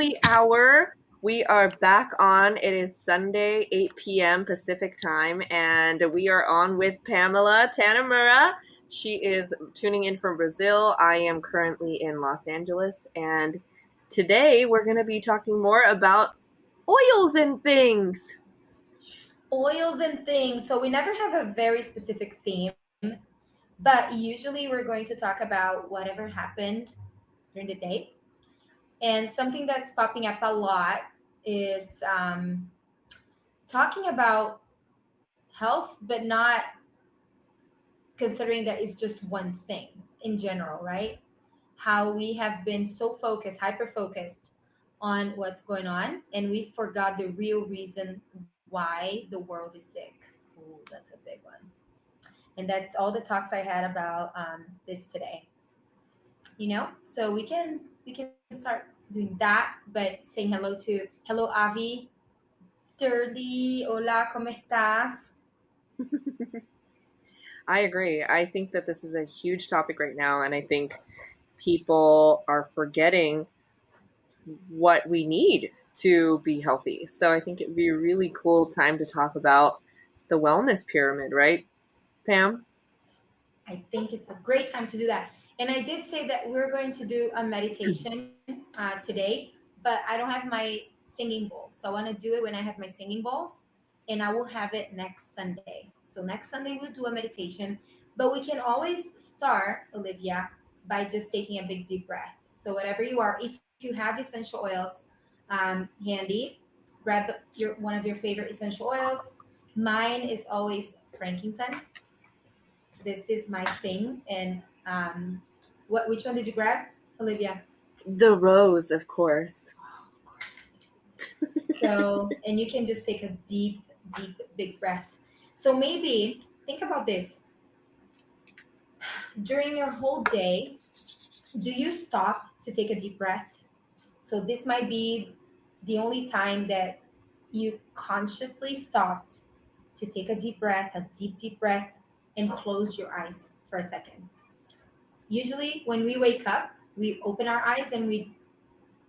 early hour. We are back on. It is Sunday, 8 p.m. Pacific time, and we are on with Pamela Tanamura. She is tuning in from Brazil. I am currently in Los Angeles, and today we're going to be talking more about oils and things. Oils and things. So we never have a very specific theme, but usually we're going to talk about whatever happened during the day. And something that's popping up a lot is talking about health, but not considering that it's just one thing in general, right? How we have been so focused, hyper focused on what's going on, and we forgot the real reason why the world is sick. Ooh, that's a big one. And that's all the talks I had about this today. So we can start doing that, but saying hello Avi, Dirty, hola, ¿cómo estás? I agree. I think that this is a huge topic right now, and I think people are forgetting what we need to be healthy. So I think it'd be a really cool time to talk about the wellness pyramid, right, Pam? I think it's a great time to do that. And I did say that we're going to do a meditation today, but I don't have my singing bowls. So I want to do it when I have my singing bowls, and I will have it next Sunday. So next Sunday, we'll do a meditation, but we can always start, Olivia, by just taking a big deep breath. So, whatever you are, if you have essential oils handy, grab one of your favorite essential oils. Mine is always frankincense. This is my thing. And which one did you grab, Olivia? The rose, of course. Oh, of course. So, and you can just take a deep, deep, big breath. So maybe think about this during your whole day. Do you stop to take a deep breath? So this might be the only time that you consciously stopped to take a deep breath, a deep, deep breath, and close your eyes for a second. Usually, when we wake up, we open our eyes and we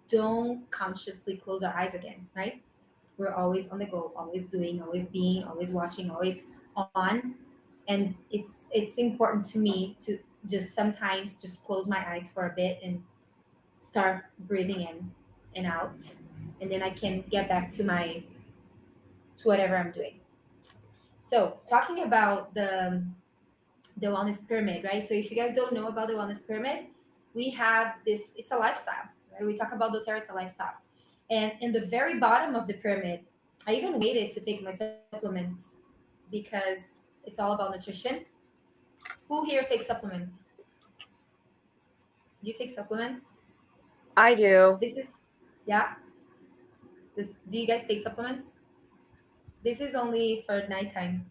don't consciously close our eyes again, right? We're always on the go, always doing, always being, always watching, always on. And it's important to me to just sometimes just close my eyes for a bit and start breathing in and out. And then I can get back to whatever I'm doing. So talking about the wellness pyramid, right? So if you guys don't know about the wellness pyramid, we have this, it's a lifestyle, right? We talk about doTERRA, it's a lifestyle. And in the very bottom of the pyramid, I even waited to take my supplements because it's all about nutrition. Who here takes supplements? Do you take supplements? I do. This is, yeah. Do you guys take supplements? This is only for nighttime.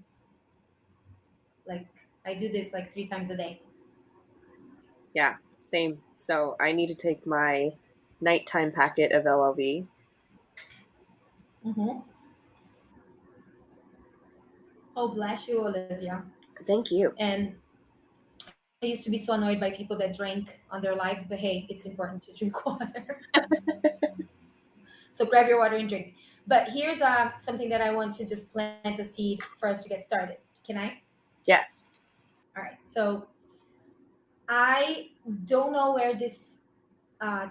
Like I do this like 3 times a day. Yeah, same. So I need to take my nighttime packet of LLV. Mm-hmm. Oh, bless you, Olivia. Thank you. And I used to be so annoyed by people that drank on their lives, but hey, it's important to drink water. So grab your water and drink. But here's something that I want to just plant a seed for us to get started. Can I? Yes. All right. So I don't know where this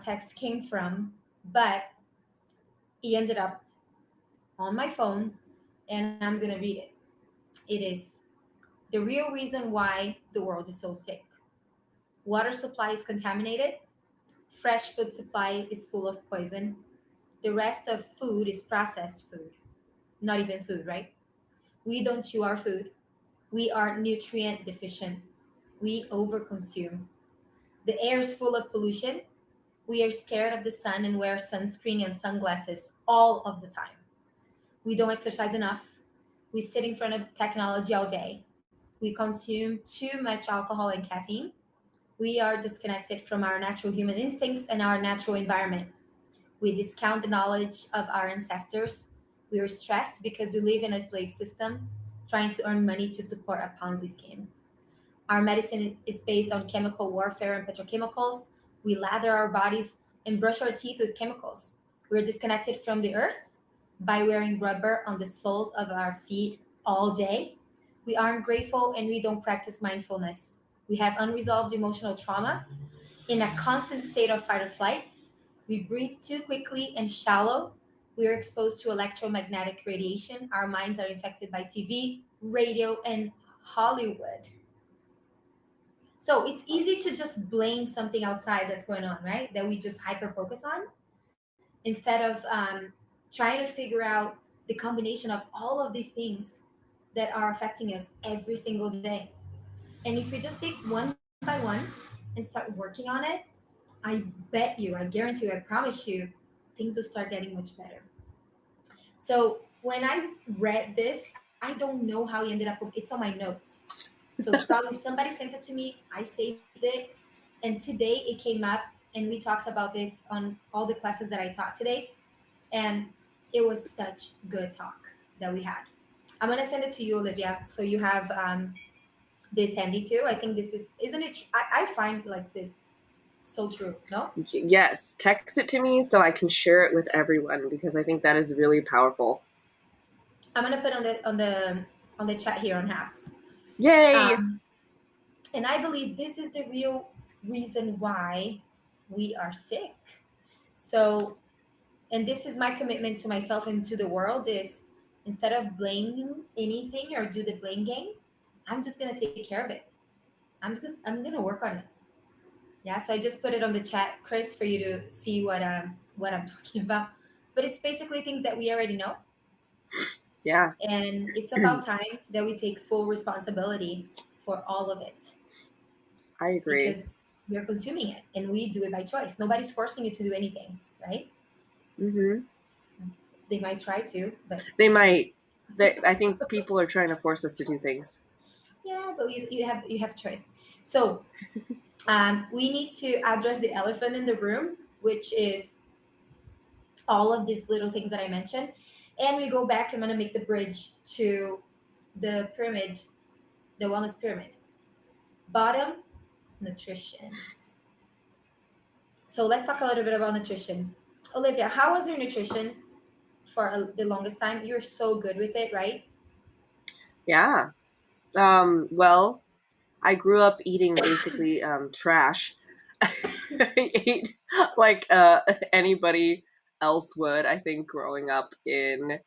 text came from, but he ended up on my phone, and I'm going to read it. It is the real reason why the world is so sick. Water supply is contaminated. Fresh food supply is full of poison. The rest of food is processed food. Not even food, right? We don't chew our food. We are nutrient deficient. We overconsume. The air is full of pollution. We are scared of the sun and wear sunscreen and sunglasses all of the time. We don't exercise enough. We sit in front of technology all day. We consume too much alcohol and caffeine. We are disconnected from our natural human instincts and our natural environment. We discount the knowledge of our ancestors. We are stressed because we live in a slave system, trying to earn money to support a Ponzi scheme. Our medicine is based on chemical warfare and petrochemicals. We lather our bodies and brush our teeth with chemicals. We're disconnected from the earth by wearing rubber on the soles of our feet all day. We aren't grateful and we don't practice mindfulness. We have unresolved emotional trauma in a constant state of fight or flight. We breathe too quickly and shallow. We are exposed to electromagnetic radiation. Our minds are infected by TV, radio, and Hollywood. So it's easy to just blame something outside that's going on, right? That we just hyper focus on instead of trying to figure out the combination of all of these things that are affecting us every single day. And if we just take one by one and start working on it, I bet you, I guarantee you, I promise you, things will start getting much better. So when I read this, I don't know how he ended up. It's on my notes. So probably somebody sent it to me. I saved it, and today it came up, and we talked about this on all the classes that I taught today, and it was such good talk that we had. I'm gonna send it to you, Olivia, so you have this handy too. I think this is, isn't it? I find like this so true. No, Yes, text it to me so I can share it with everyone because I think that is really powerful. I'm gonna put on the chat here on Habs. Yay! Um, and I believe this is the real reason why we are sick. So, and this is my commitment to myself and to the world is instead of blaming anything or do the blame game, I'm just gonna take care of it. I'm gonna work on it. Yeah. So I just put it on the chat, Chris, for you to see what I'm talking about. But it's basically things that we already know, Yeah, and it's about time that we take full responsibility for all of it I agree. because we're consuming it and we do it by choice. Nobody's forcing you to do anything, right? Hmm. They might try to, but They might. I think people are trying to force us to do things. yeah, but you have choice. So we need to address the elephant in the room, which is all of these little things that I mentioned. And we go back. I'm gonna make the bridge to the pyramid, the wellness pyramid. Bottom, nutrition. So let's talk a little bit about nutrition. Olivia, how was your nutrition for the longest time? You're so good with it, right? Yeah. Well, I grew up eating basically trash. I ate like anybody else would, I think, growing up in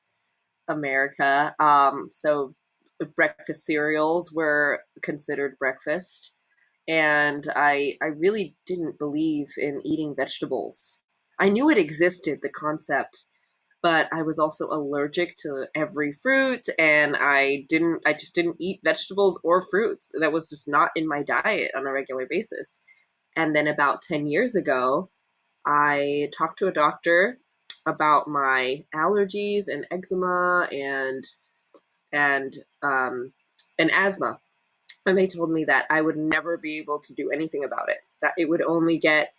America. So breakfast cereals were considered breakfast, and I really didn't believe in eating vegetables. I knew it existed, the concept, but I was also allergic to every fruit, and I just didn't eat vegetables or fruits. That was just not in my diet on a regular basis. And then about 10 years ago, I talked to a doctor about my allergies and eczema and um, and asthma, and they told me that I would never be able to do anything about it. That it would only get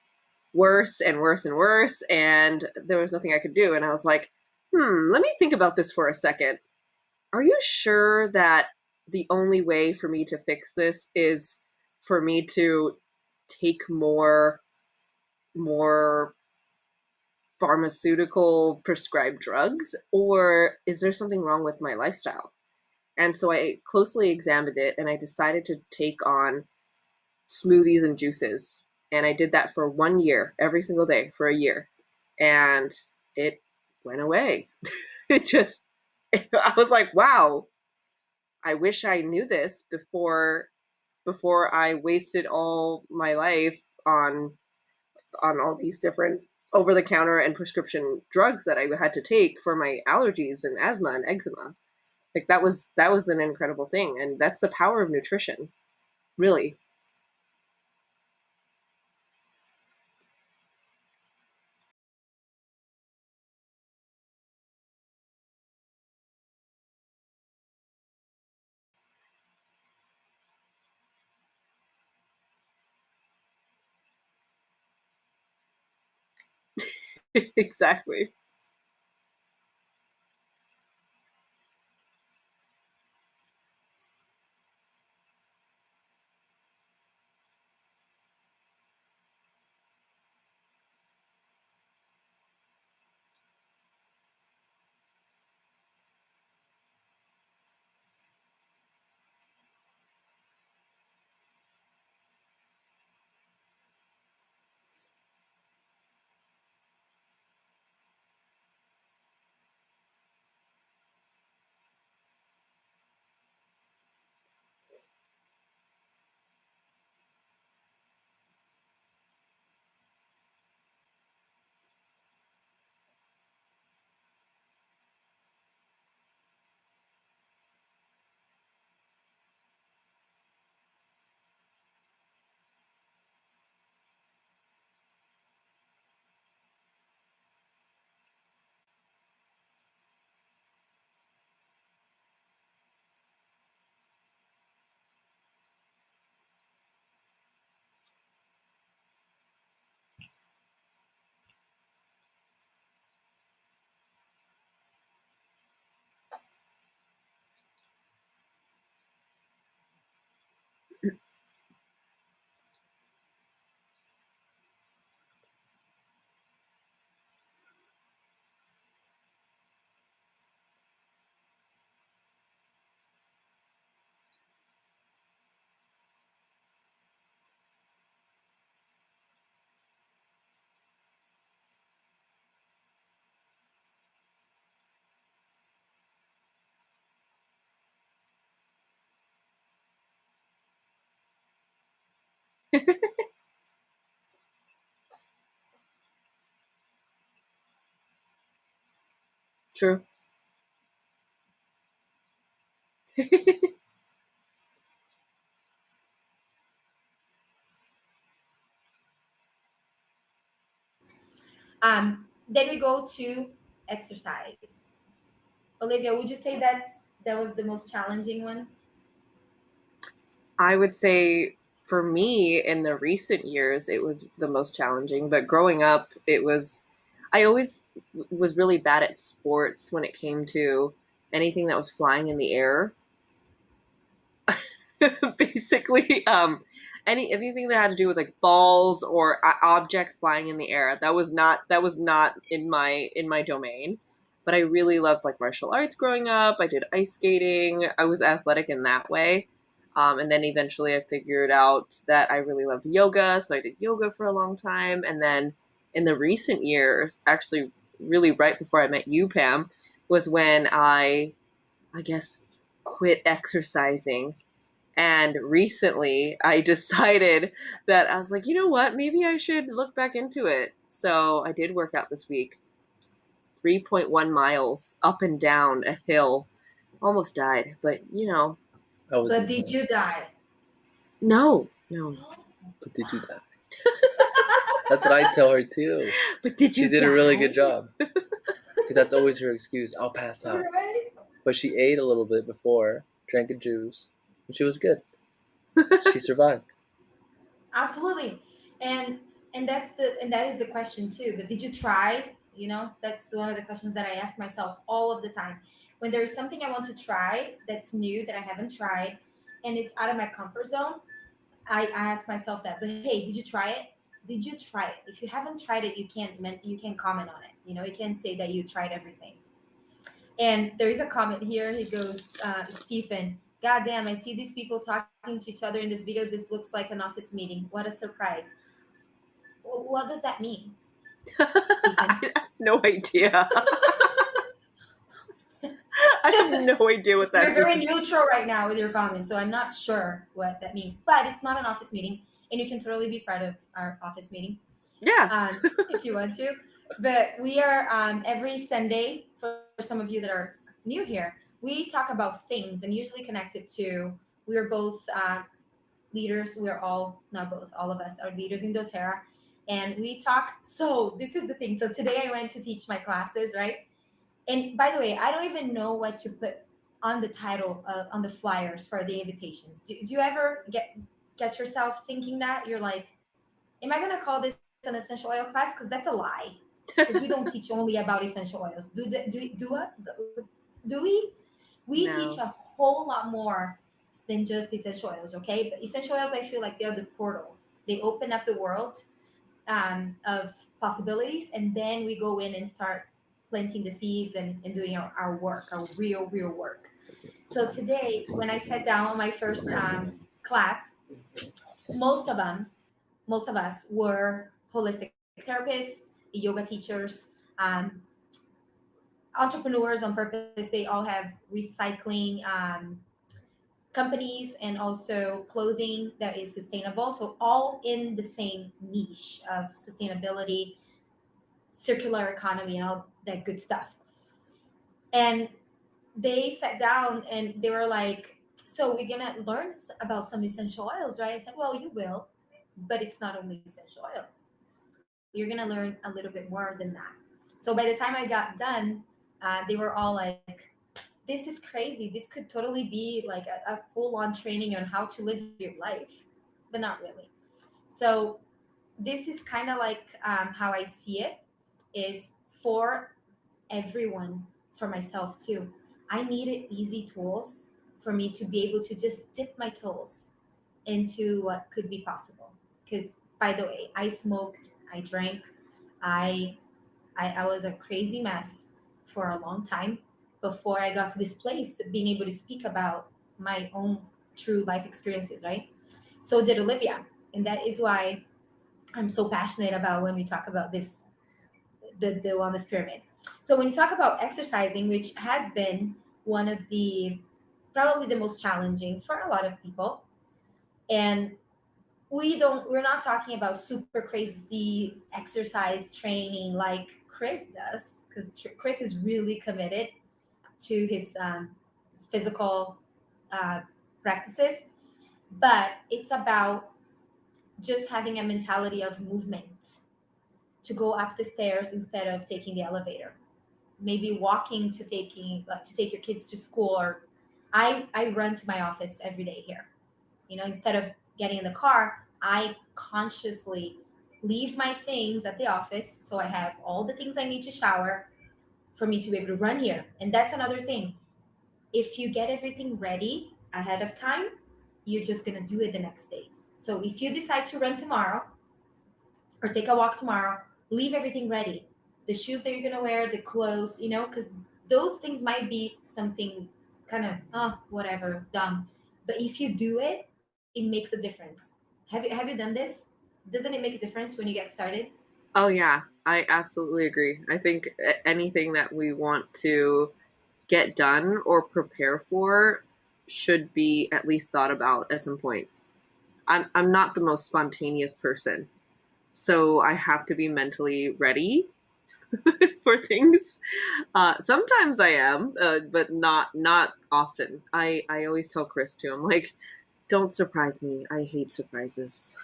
worse and worse and worse, and there was nothing I could do. And I was like, let me think about this for a second. Are you sure that the only way for me to fix this is for me to take more pharmaceutical prescribed drugs, or is there something wrong with my lifestyle? And so I closely examined it and I decided to take on smoothies and juices. And I did that for 1 year, every single day for a year. And it went away. It just, I was like, wow, I wish I knew this before I wasted all my life on all these different over the counter and prescription drugs that I had to take for my allergies and asthma and eczema. Like that was an incredible thing, and that's the power of nutrition, really. Exactly. True. Then we go to exercise. Olivia, would you say that was the most challenging one? I would say for me in the recent years, it was the most challenging. But growing up, I always was really bad at sports when it came to anything that was flying in the air. Basically, anything that had to do with like balls or objects flying in the air. That was not in my domain. But I really loved like martial arts growing up. I did ice skating. I was athletic in that way. And then eventually I figured out that I really love yoga, so I did yoga for a long time. And then in the recent years, actually really right before I met you, Pam, was when I guess quit exercising. And recently I decided that I was like, you know what? Maybe I should look back into it. So I did work out this week, 3.1 miles up and down a hill. Almost died, but I was But did you impressed. die? no, no. But did you die? That's what I tell her too. But did you She did a really die? good job. Because that's always her excuse. I'll pass out. Right? But she ate a little bit before, drank a juice, and she was good. She survived. Absolutely. And that is the question too. But did you try? That's one of the questions that I ask myself all of the time. When there is something I want to try that's new that I haven't tried and it's out of my comfort zone, I ask myself that. But hey, did you try it? Did you try it? If you haven't tried it, you can't comment on it. You can't say that you tried everything. And there is a comment here. He goes, Stephen, God damn, I see these people talking to each other in this video. This looks like an office meeting. What a surprise. What does that mean, Stephen? I have no idea. I have no idea what You're that very means. neutral right now with your comments, so I'm not sure what that means. But it's not an office meeting, and you can totally be part of our office meeting Yeah. if you want to. But we are every Sunday, for some of you that are new here, we talk about things and usually connected to, we are both leaders. We're all, not both, all of us are leaders in doTERRA. And we talk. So this is the thing. So today I went to teach my classes, right? And by the way, I don't even know what to put on the title, on the flyers for the invitations. Do you ever get yourself thinking that you're like, am I going to call this an essential oil class? Because that's a lie. Because we don't teach only about essential oils. Do we? We teach No. a whole lot more than just essential oils. Okay, but essential oils, I feel like they're the portal. They open up the world of possibilities, and then we go in and start planting the seeds and doing our work, our real work. So today, when I sat down on my first class, most of them, most of us were holistic therapists, yoga teachers, um, entrepreneurs on purpose. They all have recycling companies and also clothing that is sustainable. So all in the same niche of sustainability, circular economy, and all that good stuff. And they sat down and they were like, so we're gonna learn about some essential oils, right? I said, well, you will, but it's not only essential oils. You're gonna learn a little bit more than that. So by the time I got done, they were all like, this is crazy. This could totally be like a full-on training on how to live your life, but not really. So this is kind of like how I see it, is for everyone, for myself too. I needed easy tools for me to be able to just dip my toes into what could be possible. Because by the way, I smoked, I drank, I I was a crazy mess for a long time before I got to this place of being able to speak about my own true life experiences, right? So did Olivia. And that is why I'm so passionate about when we talk about this, the wellness pyramid. So when you talk about exercising, which has been one of the probably the most challenging for a lot of people, and we're not talking about super crazy exercise training like Chris does, because Chris is really committed to his physical uh, practices, but it's about just having a mentality of movement, to go up the stairs instead of taking the elevator, maybe walking to take your kids to school. Or I run to my office every day here. Instead of getting in the car, I consciously leave my things at the office, so I have all the things I need to shower for me to be able to run here. And that's another thing. If you get everything ready ahead of time, you're just going to do it the next day. So if you decide to run tomorrow or take a walk tomorrow, leave everything ready. The shoes that you're going to wear, the clothes, because those things might be something kind of, whatever, dumb. But if you do it, it makes a difference. Have you done this? Doesn't it make a difference when you get started? Oh yeah, I absolutely agree. I think anything that we want to get done or prepare for should be at least thought about at some point. I'm not the most spontaneous person, so I have to be mentally ready for things. Sometimes I am, but not often. I always tell Chris too. I'm like, don't surprise me. I hate surprises.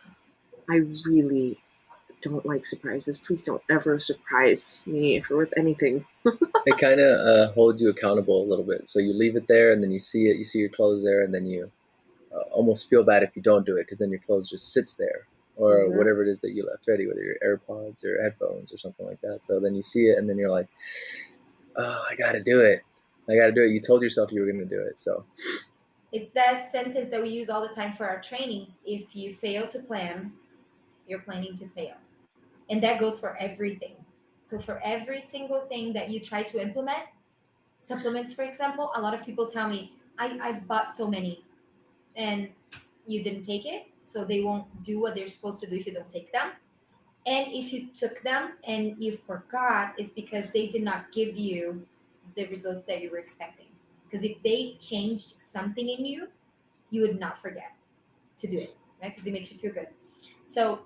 I really don't like surprises. Please don't ever surprise me for with anything. It kind of holds you accountable a little bit. So you leave it there, and then you see it. You see your clothes there, and then you almost feel bad if you don't do it, because then your clothes just sits there, or Mhm. whatever it is that you left ready, whether your AirPods or headphones or something like that. So then you see it, and then you're like, oh, I got to do it. I got to do it. You told yourself you were going to do it. So It's that sentence that we use all the time for our trainings. If you fail to plan, you're planning to fail. And that goes for everything. So for every single thing that you try to implement, supplements, for example, a lot of people tell me, I've bought so many and you didn't take it. So they won't do what they're supposed to do if you don't take them. And if you took them and you forgot, it's because they did not give you the results that you were expecting. Because if they changed something in you, you would not forget to do it, right? Because it makes you feel good. So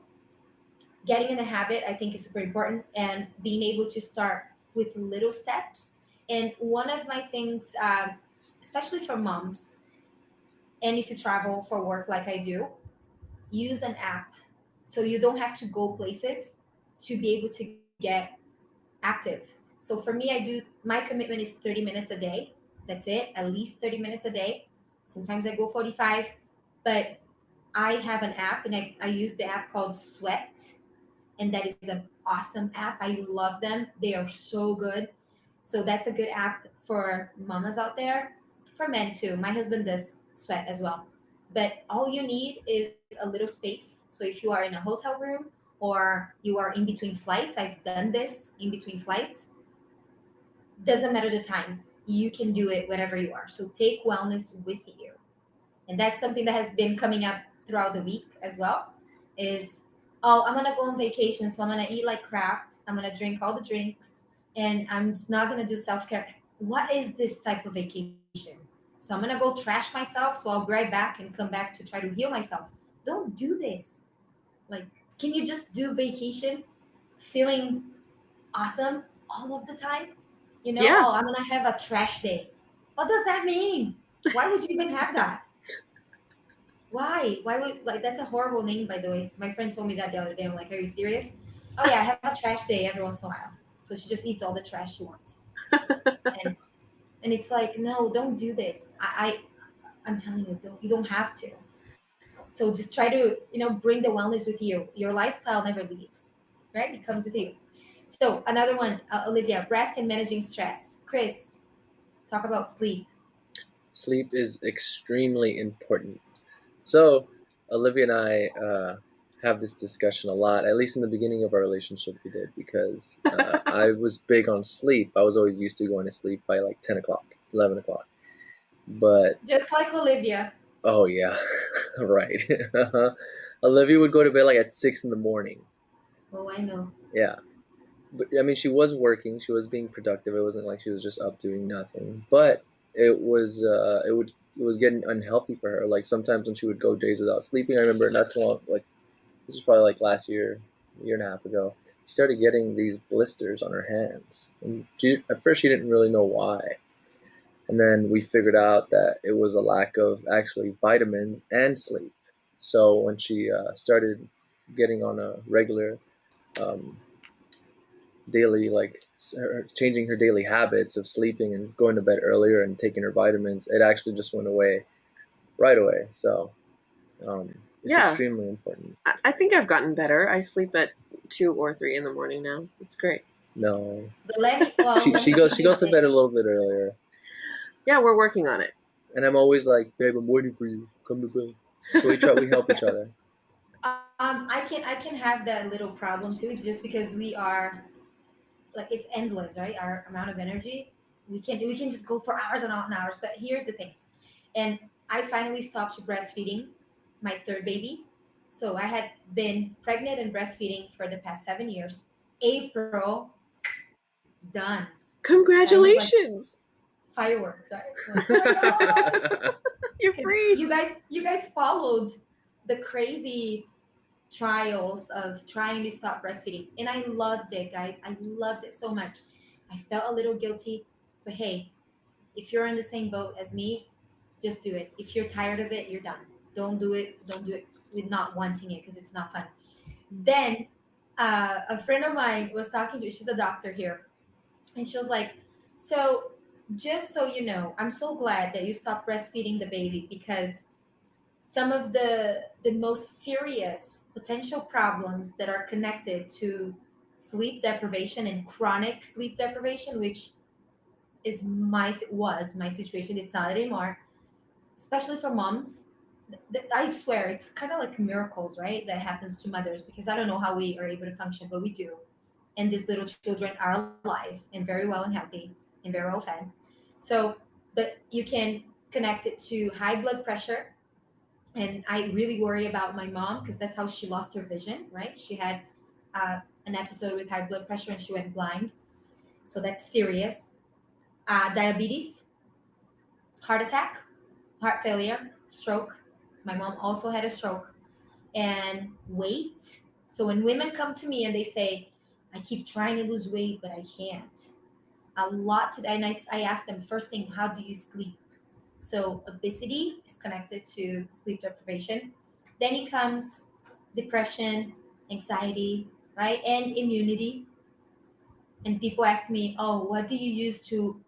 getting in the habit, I think, is super important, and being able to start with little steps. And one of my things, especially for moms, and if you travel for work like I do, use an app so you don't have to go places to be able to get active. So for me, my commitment is 30 minutes a day. That's it, at least 30 minutes a day. Sometimes I go 45, but I have an app, and I use the app called Sweat, and that is an awesome app. I love them. They are so good. So that's a good app for mamas out there, for men too. My husband does Sweat as well. But all you need is a little space. So if you are in a hotel room or you are in between flights, I've done this in between flights, doesn't matter the time. You can do it wherever you are. So take wellness with you. And that's something that has been coming up throughout the week as well, is, oh, I'm gonna go on vacation, so I'm gonna eat like crap, I'm gonna drink all the drinks, and I'm just not gonna do self-care. What is this type of vacation? So I'm gonna go trash myself, so I'll be right back and come back to try to heal myself. Don't do this. Like, can you just do vacation feeling awesome all of the time? Yeah, Oh, I'm gonna have a trash day. What does that mean? Why would you even have that? Why? Why would, like, that's a horrible name, by the way. My friend told me that the other day. I'm like, are you serious? Oh yeah, I have a trash day every once in a while. So she just eats all the trash she wants. And and it's like, no, don't do this. I'm telling you, you don't have to. So just try to, bring the wellness with you. Your lifestyle never leaves, right? It comes with you. So another one, Olivia, rest and managing stress. Chris, talk about sleep. sleep is extremely important. So Olivia and I have this discussion a lot. At least in the beginning of our relationship, we did, because I was big on sleep. I was always used to going to sleep by like 10 o'clock, 11 o'clock. But Just like Olivia. oh yeah, right. Olivia would go to bed like at 6 in the morning. Oh, I know. Yeah, but I mean, she was working. She was being productive. It wasn't like she was just up doing nothing. But it was getting unhealthy for her. Like sometimes when she would go days without sleeping, I remember that's when like this was probably like last year, a year and a half ago. She started getting these blisters on her hands, and at first she didn't really know why. And then we figured out that it was a lack of actually vitamins and sleep. So when she started getting on a regular um, daily, like changing her daily habits of sleeping and going to bed earlier and taking her vitamins, it actually just went away right away. So it's Yeah, extremely important. I think I've gotten better. I sleep at 2 or 3 in the morning now. It's great. No, But let she me give you goes to bed a this. little bit earlier, Yeah, we're working on it. and I'm always like, babe, I'm waiting for you. Come to bed. So we help each other. I can have that little problem too. It's just because we are like it's endless, right? Our amount of energy. We can just go for hours and hours. But here's the thing. And I finally stopped breastfeeding my third baby. So I had been pregnant and breastfeeding for the past 7 years. April, done. I was like Congratulations! fireworks, right? Like, oh my god. You're Because free. you guys followed the crazy trials of trying to stop breastfeeding. And I loved it, guys. I loved it so much. I felt a little guilty, but hey, if you're in the same boat as me, just do it. If you're tired of it, you're done. Don't do it. Don't do it with not wanting it because it's not fun. Then a friend of mine was talking to, she's a doctor here, and she was like, so just so you know, I'm so glad that you stopped breastfeeding the baby because some of the most serious potential problems that are connected to sleep deprivation and chronic sleep deprivation, which is my was my situation, it's not anymore, especially for moms. I swear it's kind of like miracles, right, that happens to mothers because I don't know how we are able to function, but we do. And these little children are alive and very well and healthy and very well fed. So but you can connect it to high blood pressure, and I really worry about my mom because that's how she lost her vision. Right, she had an episode with high blood pressure and she went blind, so that's serious. Diabetes, heart attack, heart failure, stroke. My mom also had a stroke. And weight. So when women come to me and they say, I keep trying to lose weight, but I can't. A lot to, and I ask them first thing, how do you sleep? So obesity is connected to sleep deprivation. Then it comes depression, anxiety, right? And immunity. And people ask me, oh, what do you use to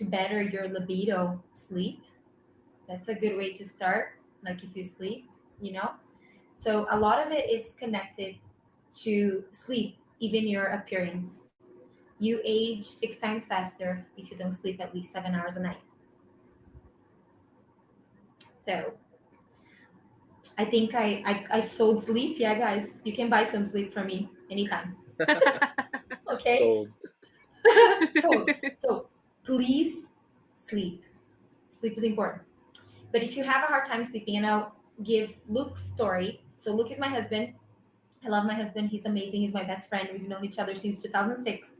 better your libido? Sleep. That's a good way to start. Like if you sleep, you know. So a lot of it is connected to sleep, even your appearance. You age 6 times faster if you don't sleep at least 7 hours a night. So I think I sold sleep. Yeah, guys, you can buy some sleep from me anytime. Okay. Sold. So please sleep. Sleep is important. But if you have a hard time sleeping, and I'll give Luke's story. So Luke is my husband. I love my husband. He's amazing. He's my best friend. We've known each other since 2006.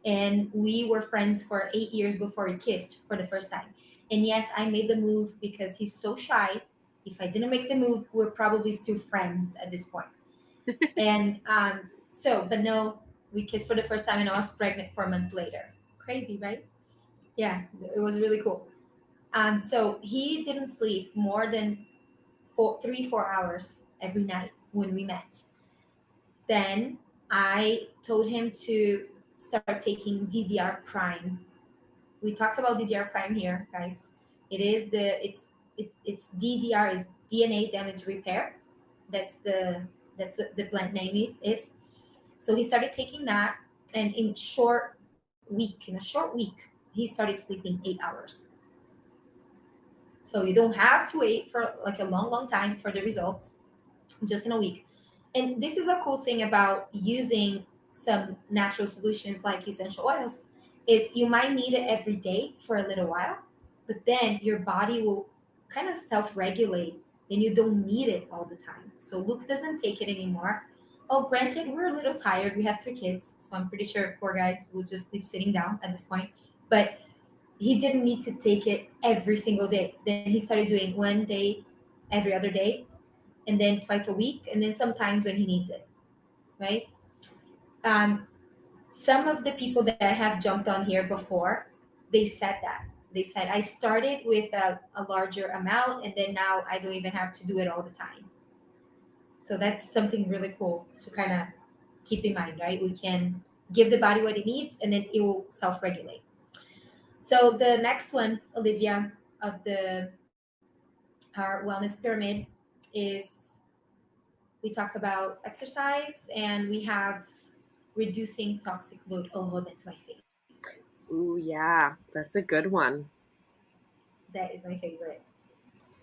And we were friends for 8 years before we kissed for the first time. And yes, I made the move because he's so shy. If I didn't make the move, we're probably still friends at this point. And but no, we kissed for the first time and I was pregnant 4 months later. Crazy, right? Yeah, it was really cool. So he didn't sleep more than 4 hours every night when we met. Then I told him to start taking DDR Prime. We talked about DDR Prime here, guys. It is it's DDR is DNA damage repair. That's the blend name is. So he started taking that, and in a short week, he started sleeping 8 hours. So you don't have to wait for like a long time for the results, just in a week. And this is a cool thing about using some natural solutions like essential oils is you might need it every day for a little while, but then your body will kind of self-regulate and you don't need it all the time. So Luke doesn't take it anymore. Oh, granted, we're a little tired. We have 3 kids, so I'm pretty sure poor guy will just sleep sitting down at this point. But he didn't need to take it every single day. Then he started doing one day, every other day, and then twice a week, and then sometimes when he needs it, right? Um, some of the people that I have jumped on here before, they said that. They said, I started with a larger amount, and then now I don't even have to do it all the time. So that's something really cool to kind of keep in mind, right? We can give the body what it needs, and then it will self regulate. So the next one, Olivia, of the our wellness pyramid is we talked about exercise and we have reducing toxic load. Oh, that's my favorite. Ooh, yeah, that's a good one. That is my favorite.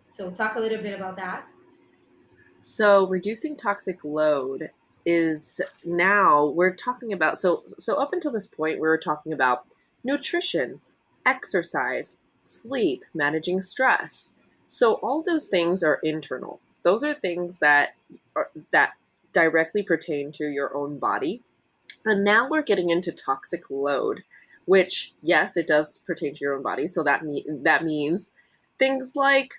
So talk a little bit about that. So reducing toxic load is now we're talking about so up until this point we were talking about nutrition, exercise, sleep, managing stress. So all those things are internal. Those are things that directly pertain to your own body. And now we're getting into toxic load, which yes, it does pertain to your own body. So that means things like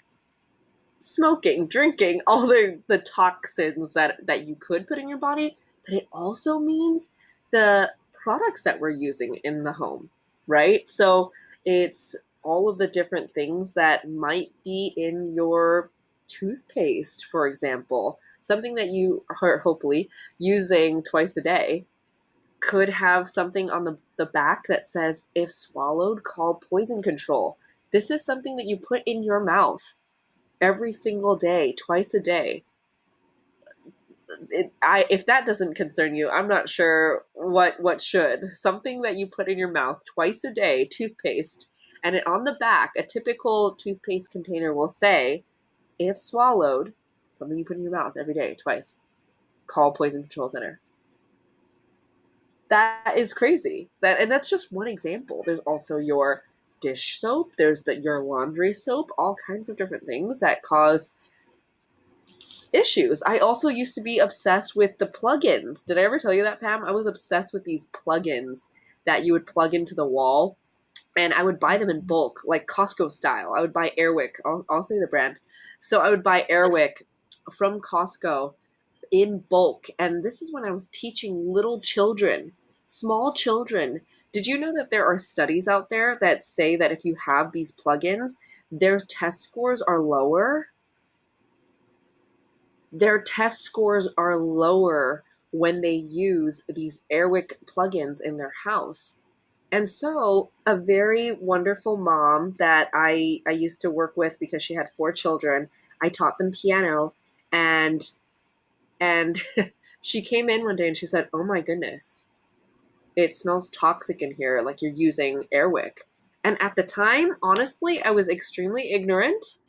smoking, drinking, all the toxins that you could put in your body, but it also means the products that we're using in the home, right? So it's all of the different things that might be in your toothpaste, for example, something that you are hopefully using twice a day could have something on the back that says, if swallowed, call poison control. This is something that you put in your mouth every single day, twice a day. If that doesn't concern you, I'm not sure what should. Something that you put in your mouth twice a day, toothpaste, and on the back, a typical toothpaste container will say, if swallowed, something you put in your mouth every day, twice, call Poison Control Center. That is crazy. And that's just one example. There's also your dish soap, there's your laundry soap, all kinds of different things that cause issues. I also used to be obsessed with the plugins. Did I ever tell you that, Pam? I was obsessed with these plugins that you would plug into the wall, and I would buy them in bulk, like Costco style. I would buy Airwick. I'll say the brand. So I would buy Airwick from Costco in bulk, and this is when I was teaching little children, small children. Did you know that there are studies out there that say that if you have these plugins, their test scores are lower? Their test scores are lower when they use these Airwick plugins in their house. And so a very wonderful mom that I used to work with because she had 4 children, I taught them piano, and and she came in one day and she said, "Oh my goodness, it smells toxic in here, like you're using Airwick." And at the time, honestly, I was extremely ignorant.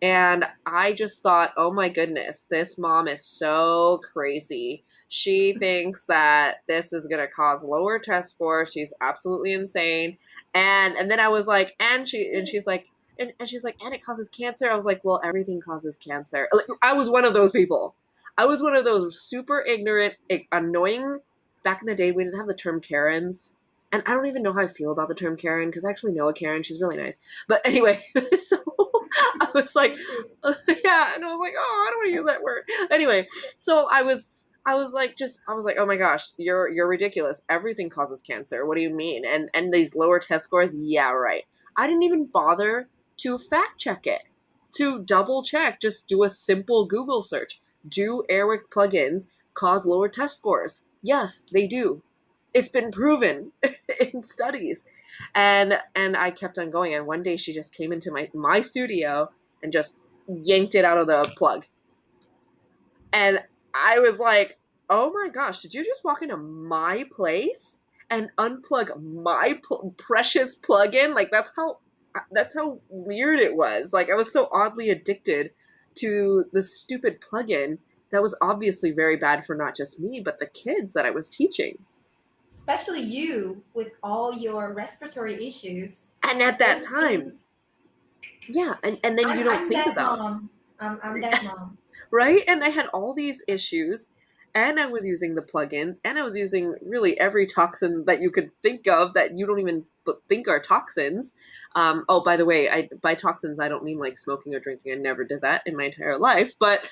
And I just thought, oh my goodness, this mom is so crazy. She thinks that this is going to cause lower test scores. She's absolutely insane. And then I was like, she's like, and she's like, and it causes cancer. I was like, well, everything causes cancer. Like, I was one of those people. I was one of those super ignorant, annoying. Back in the day, we didn't have the term Karens. And I don't even know how I feel about the term Karen because I actually know a Karen. She's really nice. But anyway, so I was like, yeah, and I was like, oh, I don't want to use that word. Anyway, so I was like, oh my gosh, you're ridiculous. Everything causes cancer. What do you mean? And these lower test scores, yeah, right. I didn't even bother to fact check it, to double check. Just do a simple Google search. Do Airwick plugins cause lower test scores? Yes, they do. It's been proven in studies. And I kept on going. And one day she just came into my studio and just yanked it out of the plug. And I was like, oh my gosh, did you just walk into my place and unplug my precious plug-in? Like that's how weird it was. Like I was so oddly addicted to the stupid plug-in that was obviously very bad for not just me, but the kids that I was teaching. Especially you with all your respiratory issues. And at that Those time, things. yeah, and then you don't I'm think that about, mom. I'm that mom. right? And I had all these issues, and I was using the plugins, and I was using really every toxin that you could think of that you don't even think are toxins. Oh, by the way, by toxins, I don't mean like smoking or drinking. I never did that in my entire life, but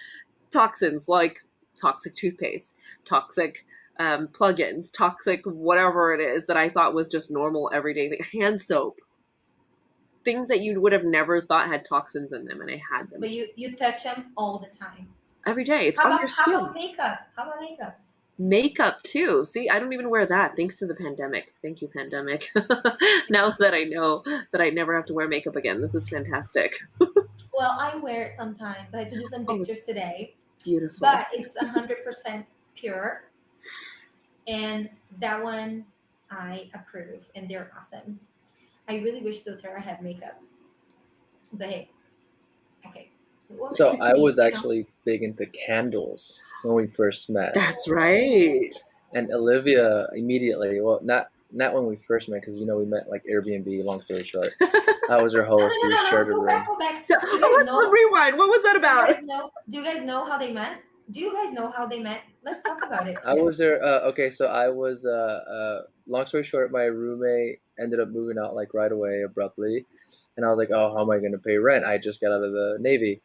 toxins like toxic toothpaste, toxic plugins, toxic whatever it is that I thought was just normal everyday thing. Hand soap, things that you would have never thought had toxins in them, and I had them But you touch them all the time. every day. It's How on your about how skin. about makeup? How about makeup? Makeup too. See, I don't even wear that thanks to the pandemic. Thank you, pandemic. Now that I know that I never have to wear makeup again, this is fantastic. Well, I wear it sometimes. I had to do some Oh, pictures it's today, beautiful. but it's 100% pure, and that one I approve, and they're awesome. I really wish doTERRA had makeup, but hey, okay. Well, So it's I me, was actually big into candles when we first met, That's right. and Olivia immediately. Well, not when we first met, because we met like Airbnb. Long story short, I was her No, no, host. no, We no, no. shared a Go room. back, go back. So, Do you guys let's know? rewind. What was that Do you about? guys know? Do you guys know how they met? Do you guys know how they met? Let's talk about it. I was there. Okay, so I was. Long story short, my roommate ended up moving out like right away, abruptly, and I was like, "Oh, how am I going to pay rent? I just got out of the Navy."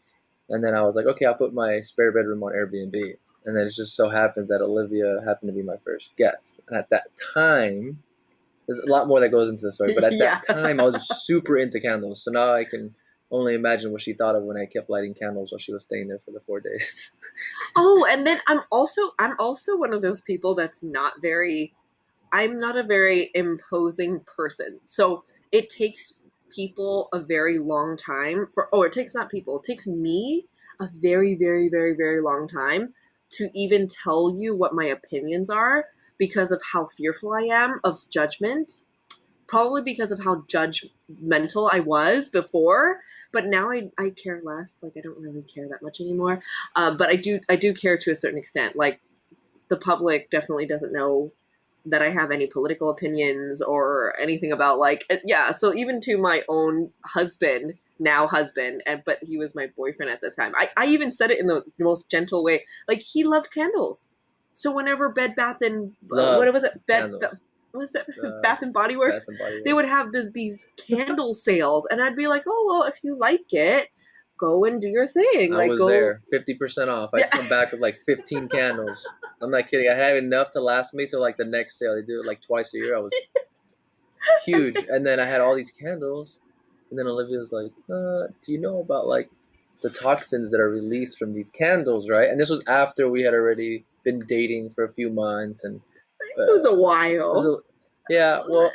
And then I was like, "Okay, I'll put my spare bedroom on Airbnb." And then it just so happens that Olivia happened to be my first guest, and at that time, there's a lot more that goes into the story. But at Yeah. that time, I was super into candles, so now I can only imagine what she thought of when I kept lighting candles while she was staying there for the 4 days. Oh, and then I'm also one of those people that's not very I'm not a very imposing person. So it takes people a very long time it takes not people, it takes me a very, very, very, very long time to even tell you what my opinions are because of how fearful I am of judgment. Probably because of how judgmental I was before, but now I care less. Like I don't really care that much anymore. But I do care to a certain extent. Like the public definitely doesn't know that I have any political opinions or anything about yeah. So even to my own husband, now husband, but he was my boyfriend at the time. I even said it in the most gentle way. Like he loved candles. So whenever Bed Bath and Love what was it? candles. What was it? Uh, Bath and Body Works. Bath and Body They Works. would have these candle sales, and I'd be like, oh well, if you like it, go and do your thing. I Like was go. there, 50% off. Yeah. I'd come back with like 15 candles. I'm not kidding. I had enough to last me till like the next sale. They do it like twice a year. I was huge, and then I had all these candles, and then Olivia was like, "Do you know about like the toxins that are released from these candles, right?" And this was after we had already been dating for a few months, and It was a it was while. yeah. Well,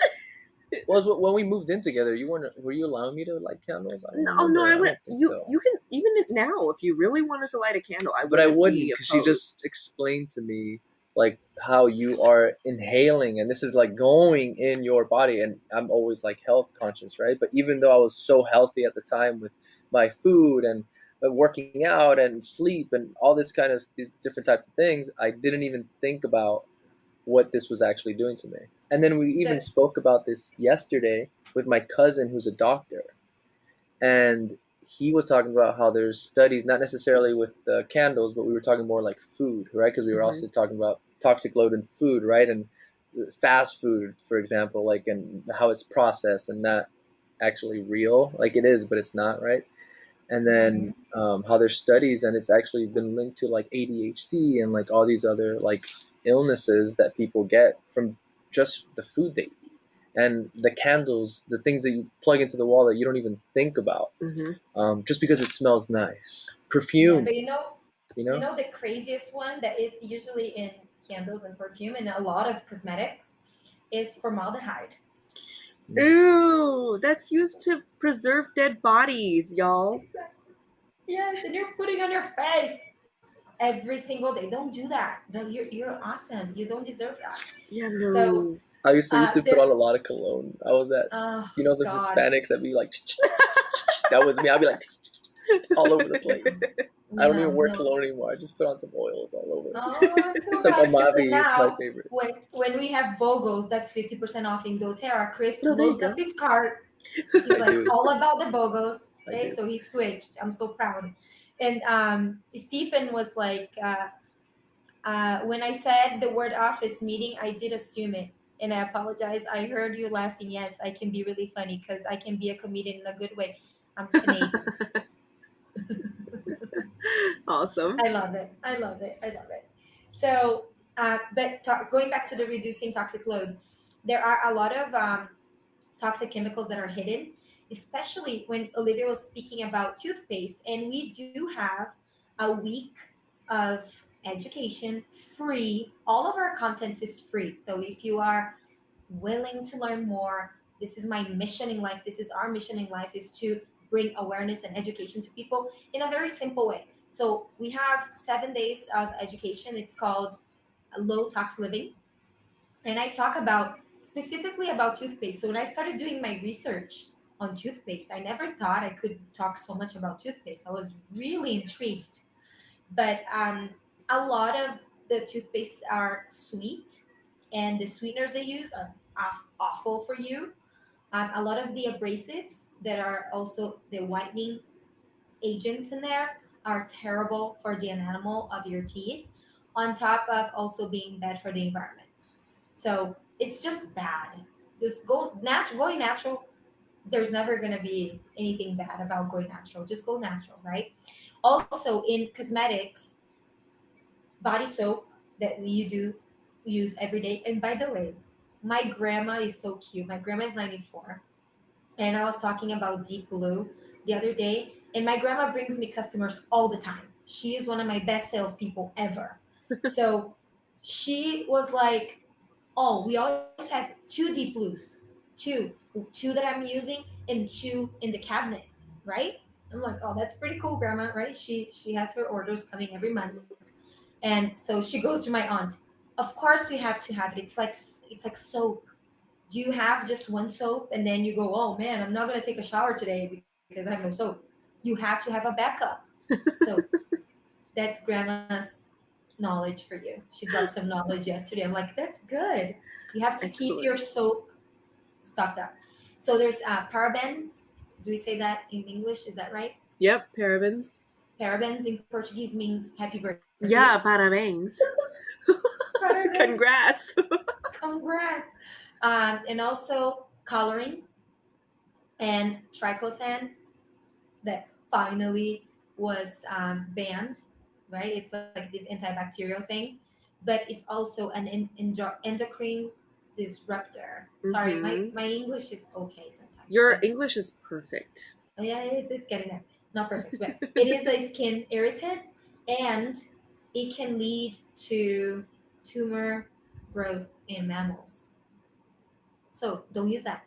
when we moved in together, you weren't. Were you allowing me to light candles? I don't No, remember. I I would. don't think You so. you can even now if you really wanted to light a candle, I But I wouldn't wouldn't, be because she opposed. just explained to me like how you are inhaling, and this is like going in your body. And I'm always like health conscious, right? But even though I was so healthy at the time with my food and working out and sleep and all this kind of these different types of things, I didn't even think about what this was actually doing to me. And then we even The spoke about this yesterday with my cousin who's a doctor, and he was talking about how there's studies, not necessarily with the candles, but we were talking more like food, right? Because we were Hmm. also talking about toxic load in food, right? And fast food, for example, like, and how it's processed and not actually real, like it is, but it's not, right? And then Mhm. how there's studies, and it's actually been linked to like ADHD and like all these other like illnesses that people get from just the food they eat. And the candles, the things that you plug into the wall that you don't even think about, Hmm. just because it smells nice. Yeah, Perfume, but you you know? know the craziest one that is usually in candles and perfume and a lot of cosmetics is formaldehyde. Mm. Ew, that's used to preserve dead bodies, y'all. Exactly. Yes, and you're putting on your face every single day. Don't do that. No, you're awesome. You don't deserve that. Yeah, So no. I used to put there. on a lot of cologne. I was that, Oh the God. Hispanics that be like, that was me. I'd be like all over the place. I don't even No, wear no. cologne anymore. I just put on some oils all over. Oh, I'm so Some proud of you. So Amavi is my now, favorite. when we have BOGOs, that's 50% off in doTERRA. Chris No, there you loads up go. his cart. He's I like do. all about the BOGOs. I Okay, do. so he switched. I'm so proud. And Stephen was like, When I said the word office meeting, I did assume it. And I apologize. I heard you laughing. Yes, I can be really funny because I can be a comedian in a good way. I'm Canadian. Awesome. I love it. I love it. I love it. So, going back to the reducing toxic load, there are a lot of toxic chemicals that are hidden, especially when Olivia was speaking about toothpaste. And we do have a week of education free. All of our content is free. So if you are willing to learn more, this is my mission in life. This is our mission in life, is to bring awareness and education to people in a very simple way. So we have 7 days of education. It's called Low Tox Living, and I talk about specifically about toothpaste. So when I started doing my research on toothpaste, I never thought I could talk so much about toothpaste. I was really intrigued, but a lot of the toothpastes are sweet, and the sweeteners they use are awful for you. A lot of the abrasives that are also the whitening agents in there are terrible for the enamel of your teeth, on top of also being bad for the environment. So it's just bad. Just going natural. There's never gonna be anything bad about going natural. Just go natural, right? Also in cosmetics, body soap that you do use every day. And by the way, my grandma is so cute. My grandma is 94, and I was talking about Deep Blue the other day, and my grandma brings me customers all the time. She is one of my best salespeople ever. So she was like, "Oh, we always have two Deep Blues, two, two that I'm using, and two in the cabinet, right?" I'm like, "Oh, that's pretty cool, grandma, right?" She has her orders coming every month, and so she goes to my aunt. Of course, we have to have it. It's like soap. Do you have just one soap and then you go, oh man, I'm not going to take a shower today because I have no soap? You have to have a backup. So that's grandma's knowledge for you. She dropped some knowledge yesterday. I'm like, that's good. You have to keep Excellent. your soap stocked up. So there's parabens. Do we say that in English? Is that right? Yep, parabens. Parabens in Portuguese means happy birthday. Yeah, parabéns. Parabens. Congrats. Congrats. And also coloring and triclosan that finally was banned, right? It's like this antibacterial thing, but it's also an endocrine disruptor. Sorry, Hmm. my English is okay sometimes, Your but English is perfect. oh yeah, it's getting there. Not perfect, but it is a skin irritant, and it can lead to tumor growth in mammals. So don't use that.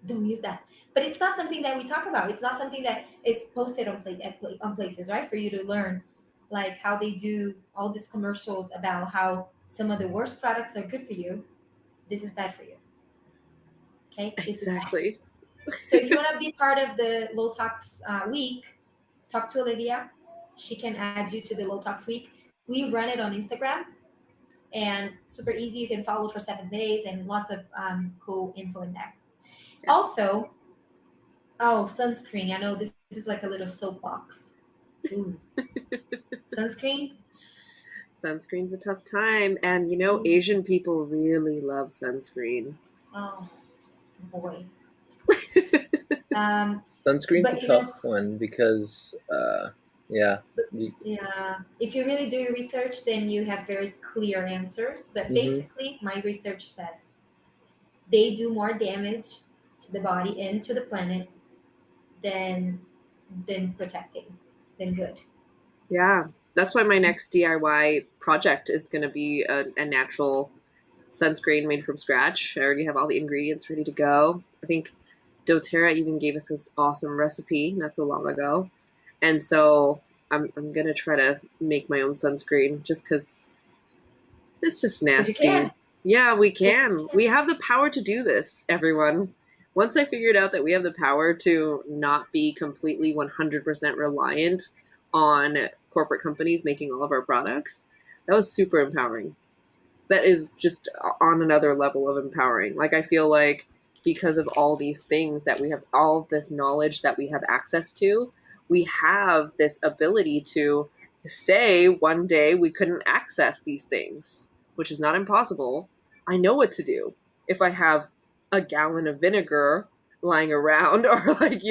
Don't use that. But it's not something that we talk about. It's not something that is posted on places, right? For you to learn, like how they do all these commercials about how some of the worst products are good for you. This is bad for you. Okay, this is bad. Exactly. So if you want to be part of the Low Tox week, talk to Olivia. She can add you to the Low Tox week. We run it on Instagram, and super easy. You can follow for 7 days and lots of cool info in there. Yeah. Also, oh, sunscreen. I know this is like a little soapbox. Ooh. Sunscreen? Sunscreen's a tough time, and Ooh. Asian people really love sunscreen. Oh, boy. Sunscreen's a But tough one because, yeah, yeah, if you really do your research, then you have very clear answers. But hmm basically, my research says they do more damage to the body and to the planet than protecting, than good. Yeah, that's why my next DIY project is going to be a natural sunscreen made from scratch. I already have all the ingredients ready to go. I think doTERRA even gave us this awesome recipe not so long ago. And so I'm going to try to make my own sunscreen just because it's just Because you can. nasty. Yeah, we Because you can. can. We have the power to do this, everyone. Once I figured out that we have the power to not be completely 100% reliant on corporate companies making all of our products, that was super empowering. That is just on another level of empowering. Like, I feel like because of all these things that we have, all of this knowledge that we have access to, we have this ability to say one day we couldn't access these things, which is not impossible, I know what to do. If I have a gallon of vinegar lying around or like,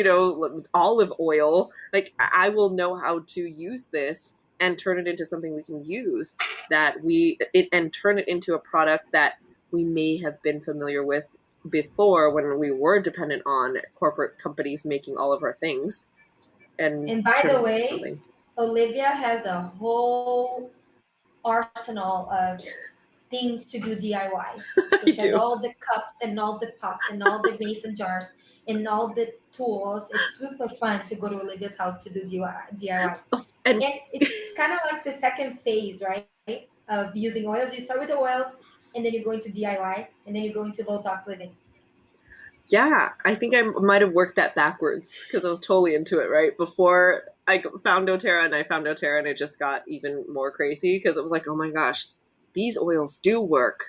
olive oil, like I will know how to use this and turn it into something we can use and turn it into a product that we may have been familiar with before when we were dependent on corporate companies making all of our things and And by turn the it into way, something. Olivia has a whole arsenal of things to do DIYs. So I she has do. all the cups and all the pots and all the mason jars and all the tools. It's super fun to go to Olivia's house to do DIYs. And And it's kind of like the second phase, right? Of using oils. You start with the oils and then you go into DIY and then you go into low tox living. yeah, I think I might have worked that backwards because I was totally into it, right? Before I found doTERRA and I found doTERRA and it just got even more crazy because it was like, oh my gosh, these oils do work.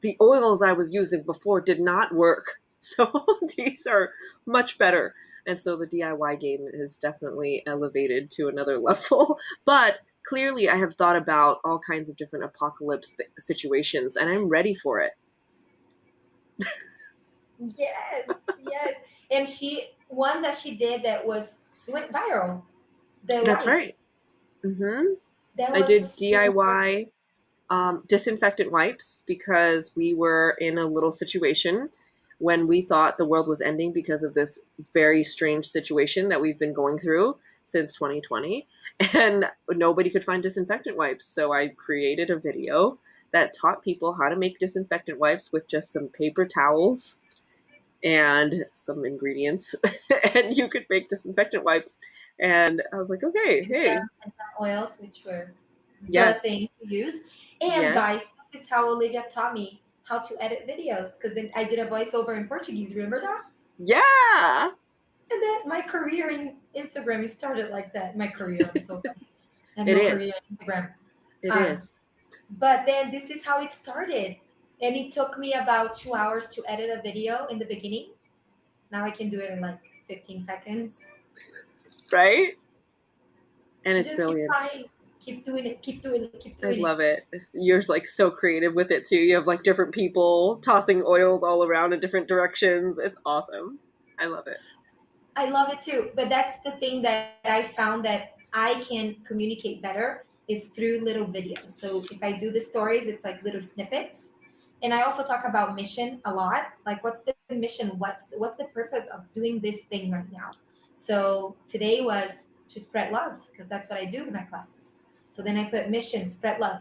The oils I was using before did not work. So these are much better. And so the DIY game is definitely elevated to another level. But clearly, I have thought about all kinds of different apocalypse situations and I'm ready for it. Yes, yes. And one that she did that it went viral. The That's right. wipes. Mm-hmm. That I was did so fun. DIY disinfectant wipes because we were in a little situation when we thought the world was ending because of this very strange situation that we've been going through since 2020. And nobody could find disinfectant wipes. So I created a video that taught people how to make disinfectant wipes with just some paper towels and some ingredients. And you could make disinfectant wipes. And I was like, okay, hey, And some oils, which were the thing yes, to use. And guys, yes, this is how Olivia taught me how to edit videos because then I did a voiceover in Portuguese. Remember that? yeah, And then my career in Instagram it started like that. My career, I'm so funny. I have it no career is. on Instagram. It Um, is. but then this is how it started. And it took me about 2 hours to edit a video in the beginning. Now I can do it in like 15 seconds. Right? And You it's just keep brilliant. trying, keep doing it, keep doing it, keep I doing it. love it. You're like so creative with it too. You have like different people tossing oils all around in different directions. It's awesome. I love it. I love it too. But that's the thing that I found that I can communicate better is through little videos. So if I do the stories, it's like little snippets. And I also talk about mission a lot. Like what's the mission? What's the purpose of doing this thing right now? So today was to spread love because that's what I do in my classes. So then I put mission, spread love.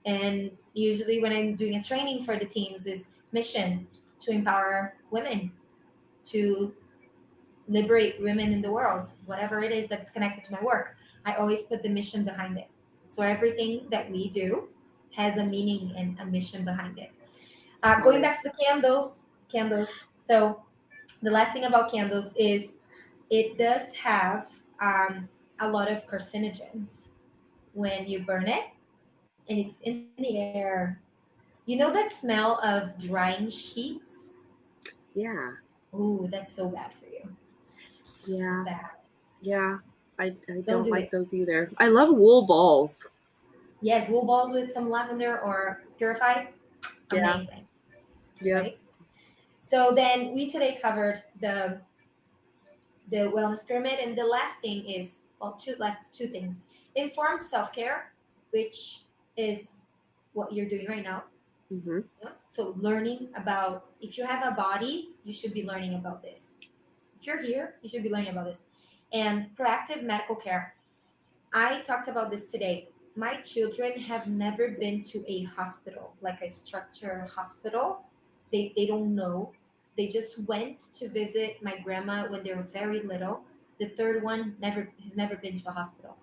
And usually when I'm doing a training for the teams is mission to empower women to liberate women in the world, whatever it is that's connected to my work. I always put the mission behind it. So everything that we do has a meaning and a mission behind it. Going back Always. to the candles. So the last thing about candles is it does have a lot of carcinogens when you burn it, and it's in the air. You know that smell of drying sheets? Yeah. Ooh, that's so bad for you. So Yeah. bad. Yeah. I Don't don't do like it. those either. I love wool balls. Yes, wool balls with some lavender or purified. Yeah. Amazing, Yep. right? So then we today covered the wellness pyramid, and the last thing is well, last two things: informed self care, which is what you're doing right now. Mm-hmm. Yeah? So learning about if you have a body, you should be learning about this. If you're here, you should be learning about this. And proactive medical care. I talked about this today. My children have never been to a hospital, like a structure hospital. They don't know. They just went to visit my grandma when they were very little. The third one never has never been to a hospital.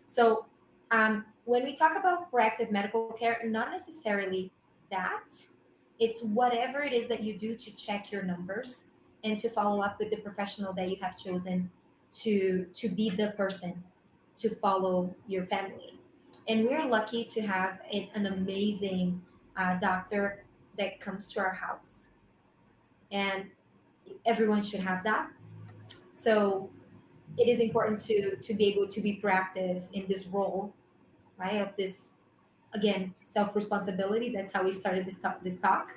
So when we talk about proactive medical care, not necessarily that. It's whatever it is that you do to check your numbers and to follow up with the professional that you have chosen to be the person to follow your family. And we're lucky to have an amazing doctor that comes to our house. And everyone should have that. So it is important to be able to be proactive in this role right? Of this, again, self responsibility. That's how we started this talk,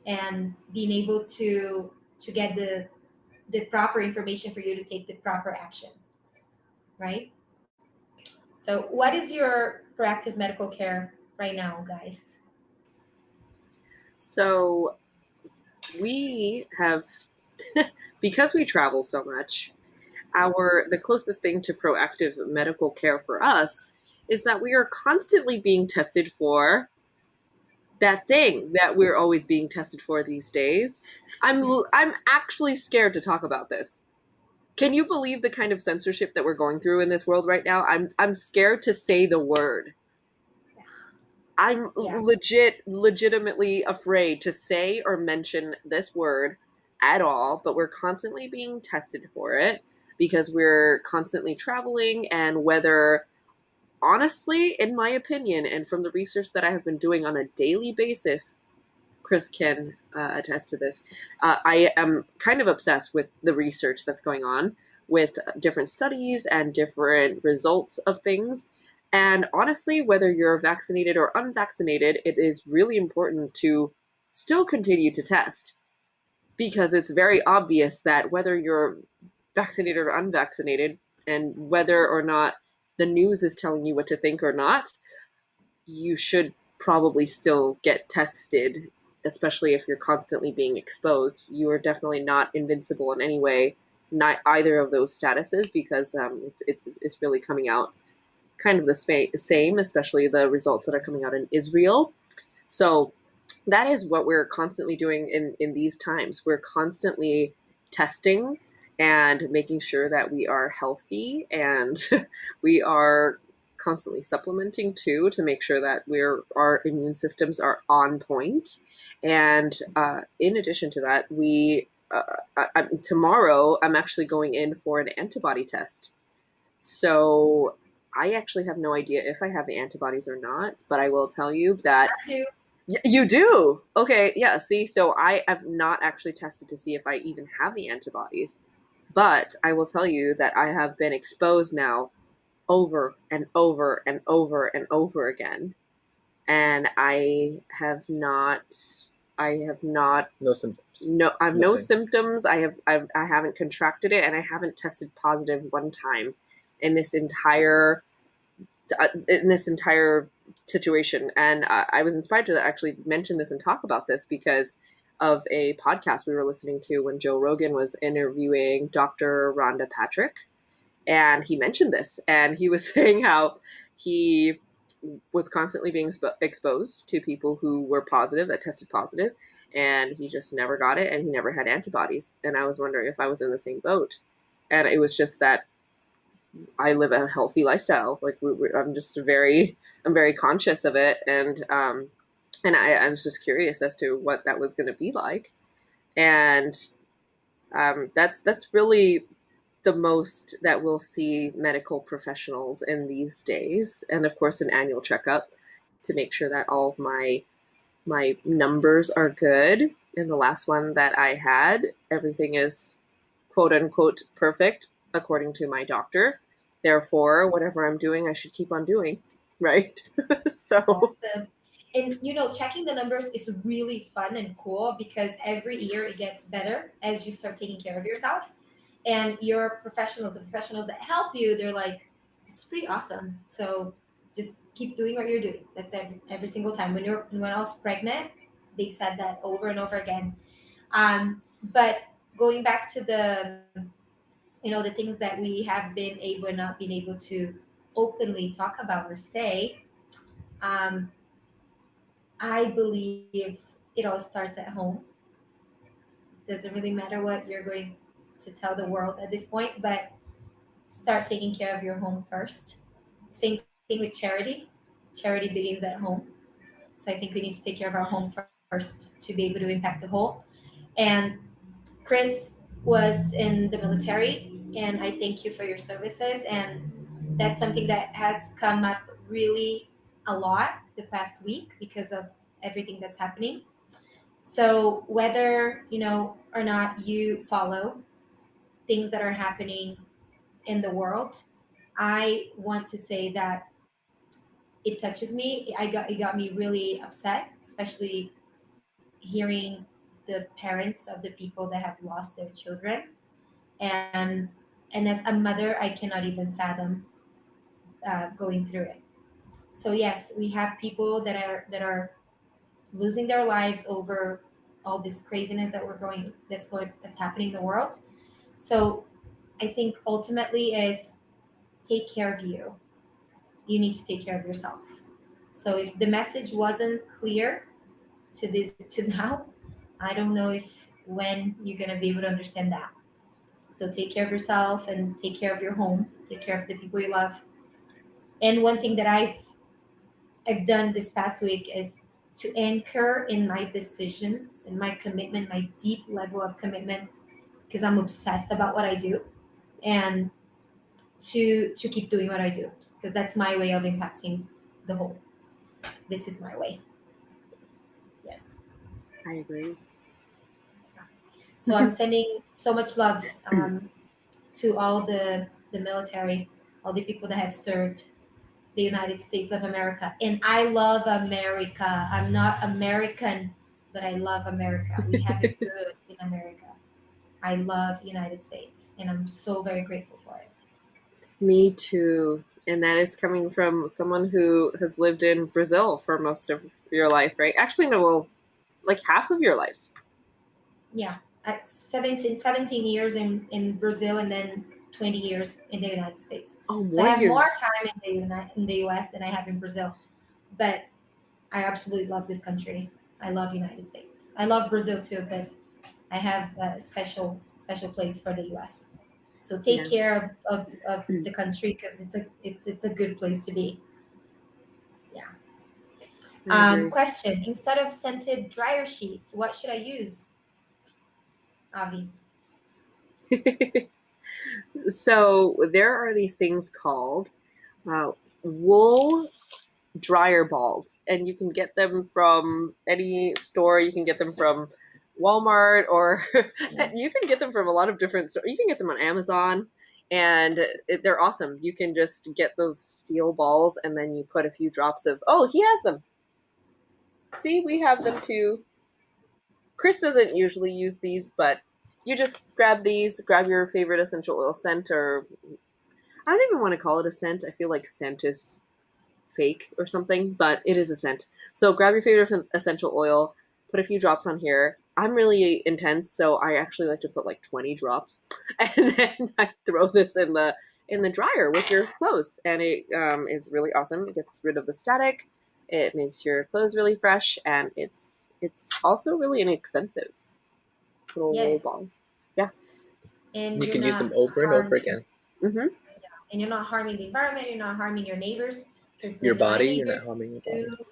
and being able to get the proper information for you to take the proper action, right? So, what is your proactive medical care right now, guys? So we have, because we travel so much, the closest thing to proactive medical care for us is that we are constantly being tested for that thing that we're always being tested for these days. I'm actually scared to talk about this. Can you believe the kind of censorship that we're going through in this world right now? I'm scared to say the word. I'm Yeah. legitimately afraid to say or mention this word at all, but we're constantly being tested for it because we're constantly traveling. And whether, honestly, in my opinion, and from the research that I have been doing on a daily basis, Chris can attest to this. I am kind of obsessed with the research that's going on with different studies and different results of things. And honestly, whether you're vaccinated or unvaccinated, it is really important to still continue to test because it's very obvious that whether you're vaccinated or unvaccinated, and whether or not the news is telling you what to think or not, you should probably still get tested, especially if you're constantly being exposed. You are definitely not invincible in any way, not either of those statuses, because it's really coming out kind of the same, especially the results that are coming out in Israel. So that is what we're constantly doing in these times. We're constantly testing and making sure that we are healthy, and we are constantly supplementing too to make sure that our immune systems are on point. And in addition to that, tomorrow I'm actually going in for an antibody test. So I actually have no idea if I have the antibodies or not, but I will tell you that Do you do. Okay, yeah, see, so I have not actually tested to see if I even have the antibodies, but I will tell you that I have been exposed now over and over and over and over again, and I have not No symptoms. no I have no Nothing. symptoms. I haven't contracted it, and I haven't tested positive one time in this entire situation. And I was inspired to actually mention this and talk about this because of a podcast we were listening to when Joe Rogan was interviewing Dr. Rhonda Patrick. And he mentioned this, and he was saying how he was constantly being exposed to people who were positive, that tested positive, and he just never got it, and he never had antibodies. And I was wondering if I was in the same boat. And it was just that I live a healthy lifestyle. Like I'm very conscious of it, and I was just curious as to what that was going to be like, and that's really the most that we'll see medical professionals in these days, and of course an annual checkup to make sure that all of my numbers are good. In the last one that I had, everything is quote unquote perfect according to my doctor. Therefore, whatever I'm doing, I should keep on doing. Right? So, awesome. And checking the numbers is really fun and cool because every year it gets better as you start taking care of yourself. And your professionals, the professionals that help you, they're like, this is pretty awesome. So just keep doing what you're doing. That's every single time. When I was pregnant, they said that over and over again. But going back to the things that we have been able and not been able to openly talk about or say, um, I believe it all starts at home. Doesn't really matter what you're going to tell the world at this point, but start taking care of your home first. Same thing with charity. Charity begins at home. So I think we need to take care of our home first to be able to impact the whole. And Chris was in the military, and I thank you for your services. And that's something that has come up really a lot the past week because of everything that's happening. So whether or not you follow things that are happening in the world, I want to say that it touches me. It got me really upset, especially hearing the parents of the people that have lost their children. And and as a mother, I cannot even fathom going through it. So yes, we have people that are losing their lives over all this craziness that we're going that's happening in the world. So I think ultimately is take care of you. You need to take care of yourself. So if the message wasn't clear to now, I don't know if when you're gonna be able to understand that. So take care of yourself and take care of your home. Take care of the people you love. And one thing that I've done this past week is to anchor in my decisions and my commitment, my deep level of commitment, because I'm obsessed about what I do, and to keep doing what I do, because that's my way of impacting the whole. This is my way. Yes. I agree. So I'm sending so much love to all the military, all the people that have served the United States of America. And I love America. I'm not American, but I love America. We have it good in America. I love United States, and I'm so very grateful for it. Me too. And that is coming from someone who has lived in Brazil for most of your life, right? Actually, no, well, like half of your life. Yeah, at 17 years in Brazil, and then 20 years in the United States. Oh, So I more have more years. time in the US than I have in Brazil. But I absolutely love this country. I love United States. I love Brazil too, but I have a special place for the US. So take Yeah, care of the country, because it's a good place to be. Yeah. I agree. Question: instead of scented dryer sheets, what should I use, Avi? So there are these things called uh, wool dryer balls, and you can get them from any store. You can get them from Walmart, or you can get them from a lot of different stores. You can get them on Amazon, and they're awesome. You can just get those steel balls, and then you put a few drops of. Oh, he has them. See, we have them too. Chris doesn't usually use these, but you just grab these, grab your favorite essential oil scent, or I don't even want to call it a scent. I feel like scent is fake or something, but it is a scent. So grab your favorite essential oil, put a few drops on here. I'm really intense, so I actually like to put like 20 drops, and then I throw this in the dryer with your clothes, and it is really awesome. It gets rid of the static. It makes your clothes really fresh, and it's also really inexpensive. Little Yes, wool balls. Yeah. and You you're can use them not over and over harming, again. Mm-hmm. and you're not harming the environment. You're not harming your neighbors, because Your when my body, you're not neighbors harming your do body.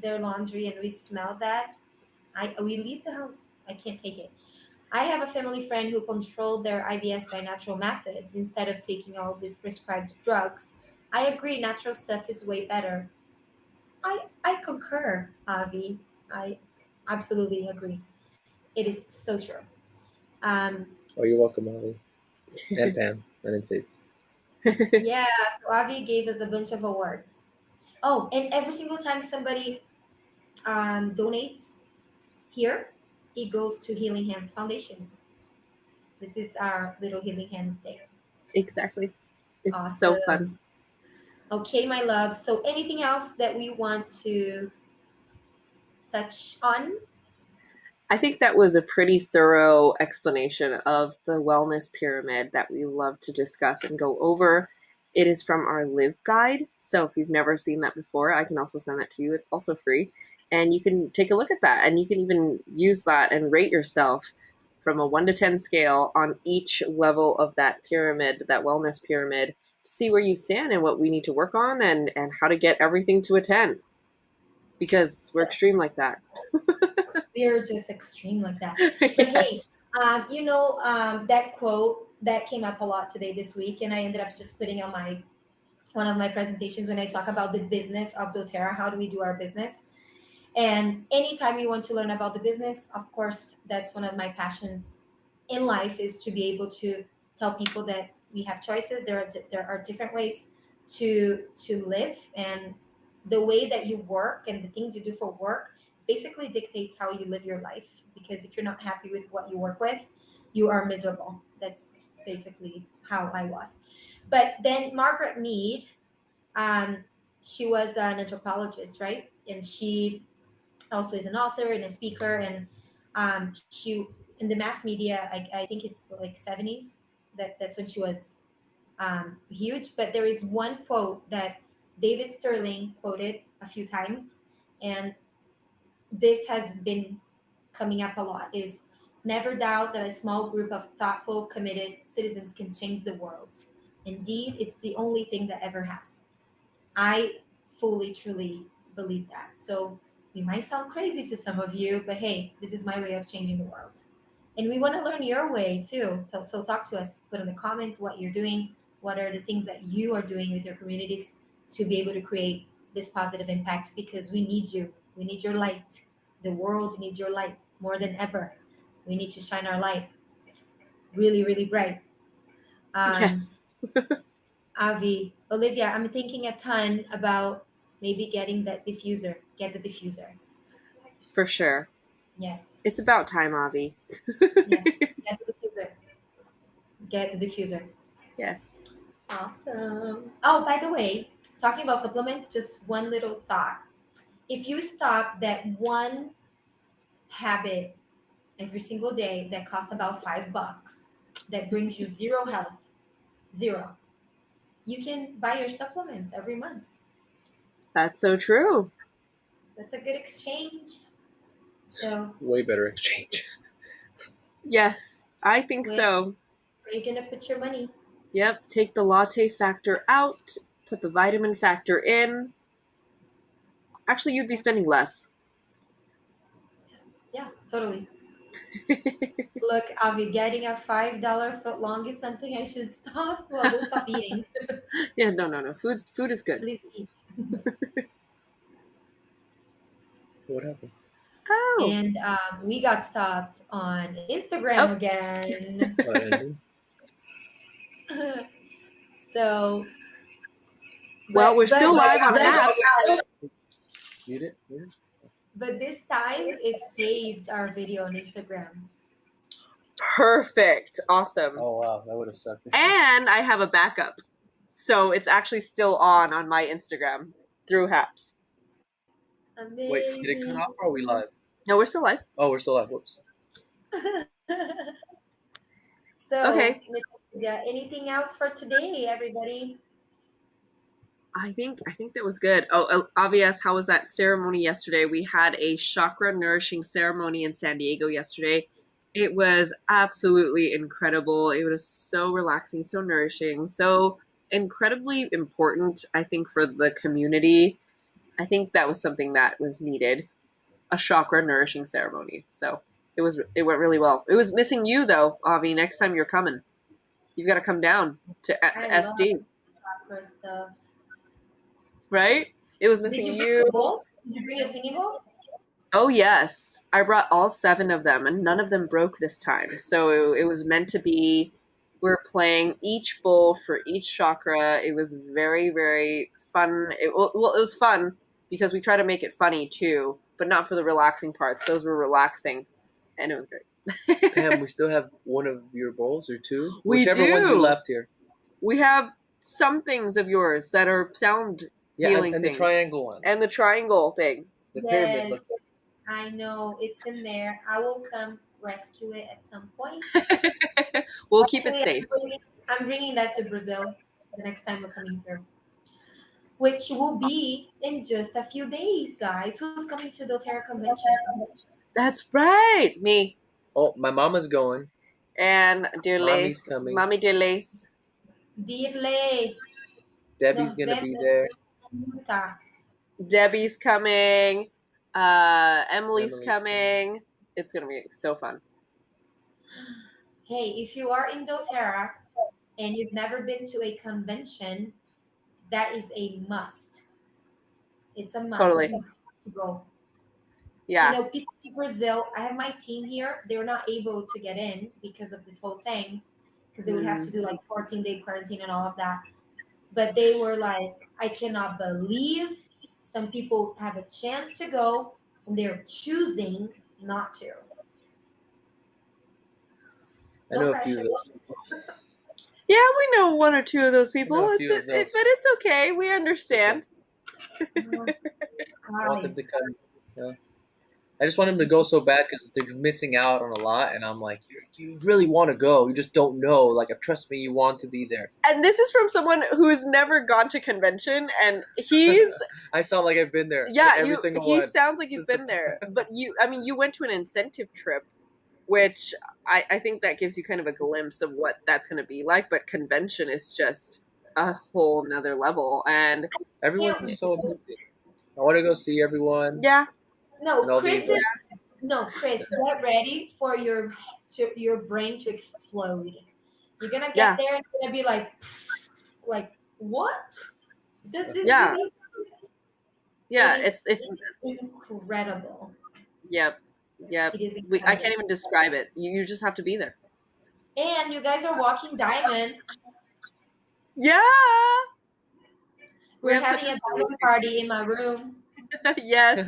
their laundry and we smell that, I we leave the house. I can't take it. I have a family friend who controlled their IBS by natural methods instead of taking all these prescribed drugs. I agree, natural stuff is way better. I concur, Avi. I absolutely agree. It is so true. Um, Oh, you're welcome, Ollie. And Pam. I didn't say. yeah, so Avi gave us a bunch of awards. Oh, and every single time somebody donates here, it goes to Healing Hands Foundation. This is our little Healing Hands Day. Exactly. It's so fun. Awesome. Okay, my love. So, anything else that we want to touch on? I think that was a pretty thorough explanation of the wellness pyramid that we love to discuss and go over. It is from our Live Guide. So if you've never seen that before, I can also send that to you. It's also free. And you can take a look at that, and you can even use that and rate yourself from a 1 to 10 scale on each level of that pyramid, that wellness pyramid, to see where you stand and what we need to work on, and how to get everything to a 10, because we're So, extreme like that. we're just extreme like that. But hey, Yes. that quote that came up a lot today this week, and I ended up just putting on my one of my presentations when I talk about the business of doTERRA. How do we do our business? And anytime you want to learn about the business, of course, that's one of my passions in life, is to be able to tell people that we have choices. There are different ways to live, and the way that you work and the things you do for work basically dictates how you live your life. Because if you're not happy with what you work with, you are miserable. That's basically how I was. But then Margaret Mead, um, she was an anthropologist, right? And she also is an author and a speaker. And she in the mass media, I think it's like 70s. That's when she was huge. But there is one quote that David Sterling quoted a few times, and this has been coming up a lot: is never doubt that a small group of thoughtful, committed citizens can change the world. Indeed, it's the only thing that ever has. I fully, truly believe that. So we might sound crazy to some of you, but hey, this is my way of changing the world. And we want to learn your way too. So talk to us, put in the comments what you're doing, what are the things that you are doing with your communities to be able to create this positive impact, because we need you. We need your light. The world needs your light more than ever. We need to shine our light really, really bright. Um, Yes, Avi, Olivia, I'm thinking a ton about maybe getting that diffuser. Get the diffuser. for sure. Yes, It's about time, Avi. yes. Get the diffuser. Get the diffuser. Yes. Awesome. Oh, by the way, talking about supplements, just one little thought. If you stop that one habit every single day that costs about $5, that brings you zero health, zero, you can buy your supplements every month. That's so true. That's a good exchange. So, Way better exchange. Yes, I think where so. are you gonna put your money? Yep, take the latte factor out, put the vitamin factor in. Actually, you'd be spending less. Yeah, totally. Look, Avi, getting a $5 foot long is something I should stop. Well, go stop eating. Yeah, no, no, no. Food is good. Please eat. What happened? Oh, And we got stopped on Instagram oh. again. What ending? So, Well, we're still live on but Hacks. Mute it? Mute it? but this time it saved our video on Instagram. Perfect. Awesome. Oh wow, that would have sucked. And I have a backup. So it's actually still on my Instagram through Haps. Wait, did it cut Amazing. off or are we live? No, we're still live. Oh, we're still live. Whoops. So, Okay. Miss Olivia, anything else for today, everybody? I think that was good. Oh, obvious. How was that ceremony yesterday? We had a chakra nourishing ceremony in San Diego yesterday. It was absolutely incredible. It was so relaxing, so nourishing, so incredibly important, I think, for the community. I think that was something that was needed, a chakra nourishing ceremony. So it went really well. It was missing you though, Avi. Next time you're coming, you've got to come down to I love SD, chakra stuff. right? It was Did missing you bring you. a bowl? Did you bring your singing bowls? Oh yes, I brought all 7 of them, and none of them broke this time. So it was meant to be. We're playing each bowl for each chakra. It was very, very fun. Well, it was fun because we try to make it funny too, but not for the relaxing parts. Those were relaxing, and it was great. Pam, we still have one of your bowls or two? We Whichever ones you do. left here. We have some things of yours that are sound Yeah, healing and the things, triangle one. and the triangle thing. The pyramid Yes, looking. I know it's in there. I will come rescue it at some point. We'll keep it Actually, safe. I'm bringing that to Brazil the next time we're coming through, which will be in just a few days, guys. Who's coming to the dōTERRA convention? That's right. Me Oh, my mama's going. and dear Mommy's Lace, coming. mommy dear Lace. Dirle, Debbie's gonna be November there. Utah. Debbie's coming. Emily's Emily's coming. It's gonna be so fun. Hey, if you are in dōTERRA and you've never been to a convention, that is a must. It's a must Totally. to go. You Yeah. know, people in Brazil, I have my team here. They were not able to get in because of this whole thing, because they would have to do like 14-day quarantine and all of that. But they were like, I cannot believe Some people have a chance to go and they're choosing not to. I No know a few pressure. of those. Yeah, we know one or two of those I know people. a It's few of those. but it's okay. We understand. Oh, I want them guys. to come. Yeah. I just want them to go so bad because they're missing out on a lot, and I'm like, you really want to go, you just don't know. Like, trust me, you want to be there. And this is from someone who has never gone to convention, and he's I sound like I've been there. To yeah, every single he one. sounds like he's Since the been there. But I mean, you went to an incentive trip, which I think that gives you kind of a glimpse of what that's going to be like. But convention is just a whole nother level, and everyone Can't is so amazing. I want to go see everyone yeah, No, and all the Chris is events. no, Chris, get ready for your brain to explode. You're gonna get yeah, there and you're gonna be like what? Does this yeah, really exist? It yeah. is It's incredible. yep, yep. It is I can't incredible. even describe it. You just have to be there. And you guys are walking diamond. Yeah, we We're have such having a a story. diamond party in my room Yes.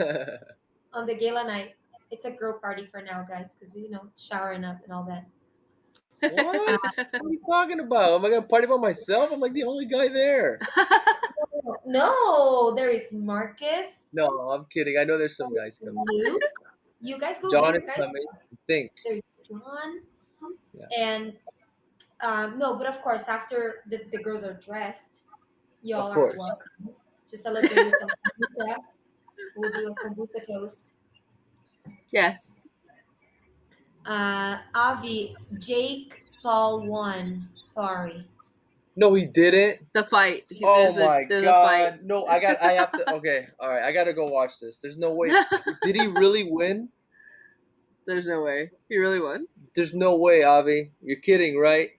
on the gala night. It's a girl party for now, guys, because showering up and all that. What? What are you talking about? Am I gonna party by myself? I'm like the only guy there. No, there is Marcus, No, I'm kidding. I know there's some guys coming. Luke. You guys go John there, is guys. coming. I think. There's John, Yeah. and no, but of course, after the girls are dressed, Of y'all are course. welcome to celebrate with some kombucha. We'll do a kombucha toast. Yes. Avi, Jake Paul won. Sorry. No, he didn't. The fight. Oh my There's a fight. god. No, I have to. Okay, all right. I gotta go watch this. There's no way. Did he really win? There's no way. He really won. There's no way, Avi. You're kidding, right?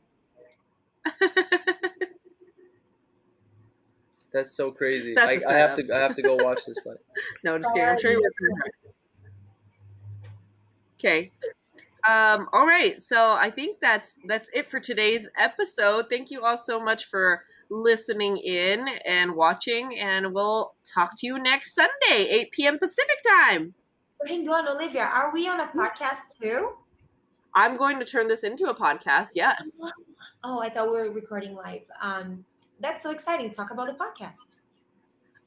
That's so crazy. That's a I have setup. to. I have to go watch this fight. No, just kidding. I'm sure you were. Okay. All right. So I think that's it for today's episode. Thank you all so much for listening in and watching, and we'll talk to you next Sunday, 8 p.m. Pacific time. Hang on, Olivia. Are we on a podcast too? I'm going to turn this into a podcast. Yes. Oh, I thought we were recording live. That's so exciting. Talk about the podcast.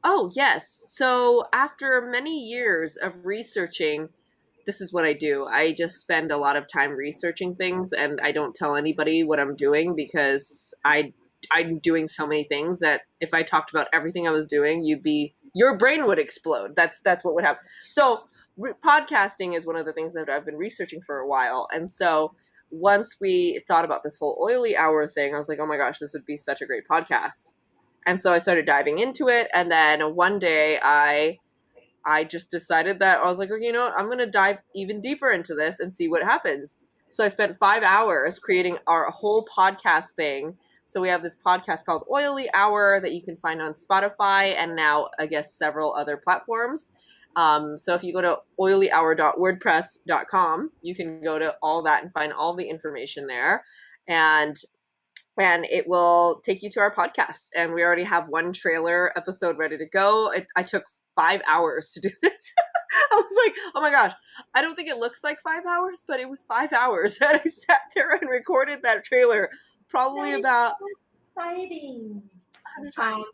Oh, yes. So after many years of researching, this is what I do. I just spend a lot of time researching things, and I don't tell anybody what I'm doing because I'm doing so many things that if I talked about everything I was doing, your brain would explode. That's what would happen. So podcasting is one of the things that I've been researching for a while, and so once we thought about this whole oily hour thing, I was like, oh my gosh, this would be such a great podcast. And so I started diving into it, and then one day I just decided that I was like, okay, you know what? I'm going to dive even deeper into this and see what happens. So I spent 5 hours creating our whole podcast thing. So we have this podcast called Oily Hour that you can find on Spotify and now, I guess, several other platforms. So if you go to oilyhour.wordpress.com, you can go to all that and find all the information there. And it will take you to our podcast. And we already have one trailer episode ready to go. I took 5 hours to do this. I was like, oh my gosh, I don't think it looks like 5 hours, but it was 5 hours. And I sat there and recorded that trailer probably That is about so exciting. 100 times.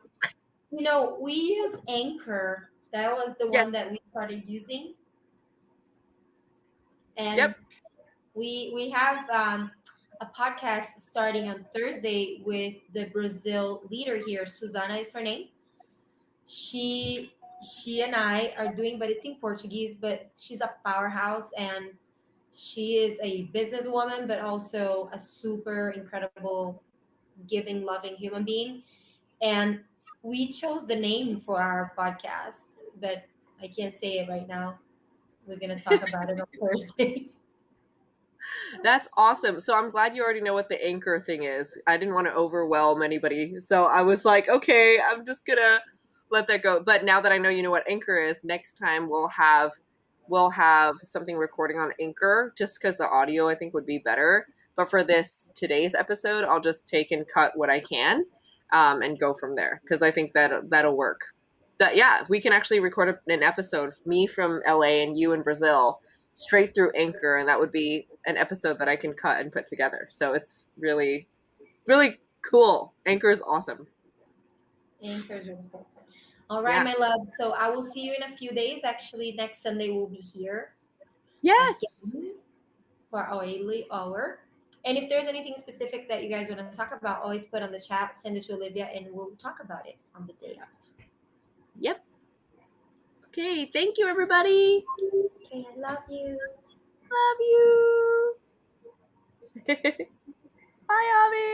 We use Anchor. That was the Yeah. one that we started using. And Yep. we have a podcast starting on Thursday with the Brazil leader here. Susana is her name. She and I are doing, but it's in Portuguese, but she's a powerhouse and she is a businesswoman, but also a super incredible, giving, loving human being. And we chose the name for our podcast, but I can't say it right now. We're going to talk about it on Thursday. That's awesome. So I'm glad you already know what the Anchor thing is. I didn't want to overwhelm anybody. So I was like, okay, I'm just going to let that go. But now that I know you know what Anchor is, next time we'll have something recording on Anchor just because the audio I think would be better. But for today's episode, I'll just take and cut what I can and go from there because I think that'll work. yeah, we can actually record an episode, me from LA and you in Brazil, straight through Anchor, and that would be an episode that I can cut and put together. So it's really, really cool. Anchor is awesome. Anchor's really cool. All right, Yeah. my love. So I will see you in a few days. Actually, next Sunday we'll be here Yes. again for our early hour. And if there's anything specific that you guys want to talk about, always put on the chat, send it to Olivia, and we'll talk about it on the day of. Yep. Okay. Thank you, everybody. Okay, I love you. Love you. Bye, Avi.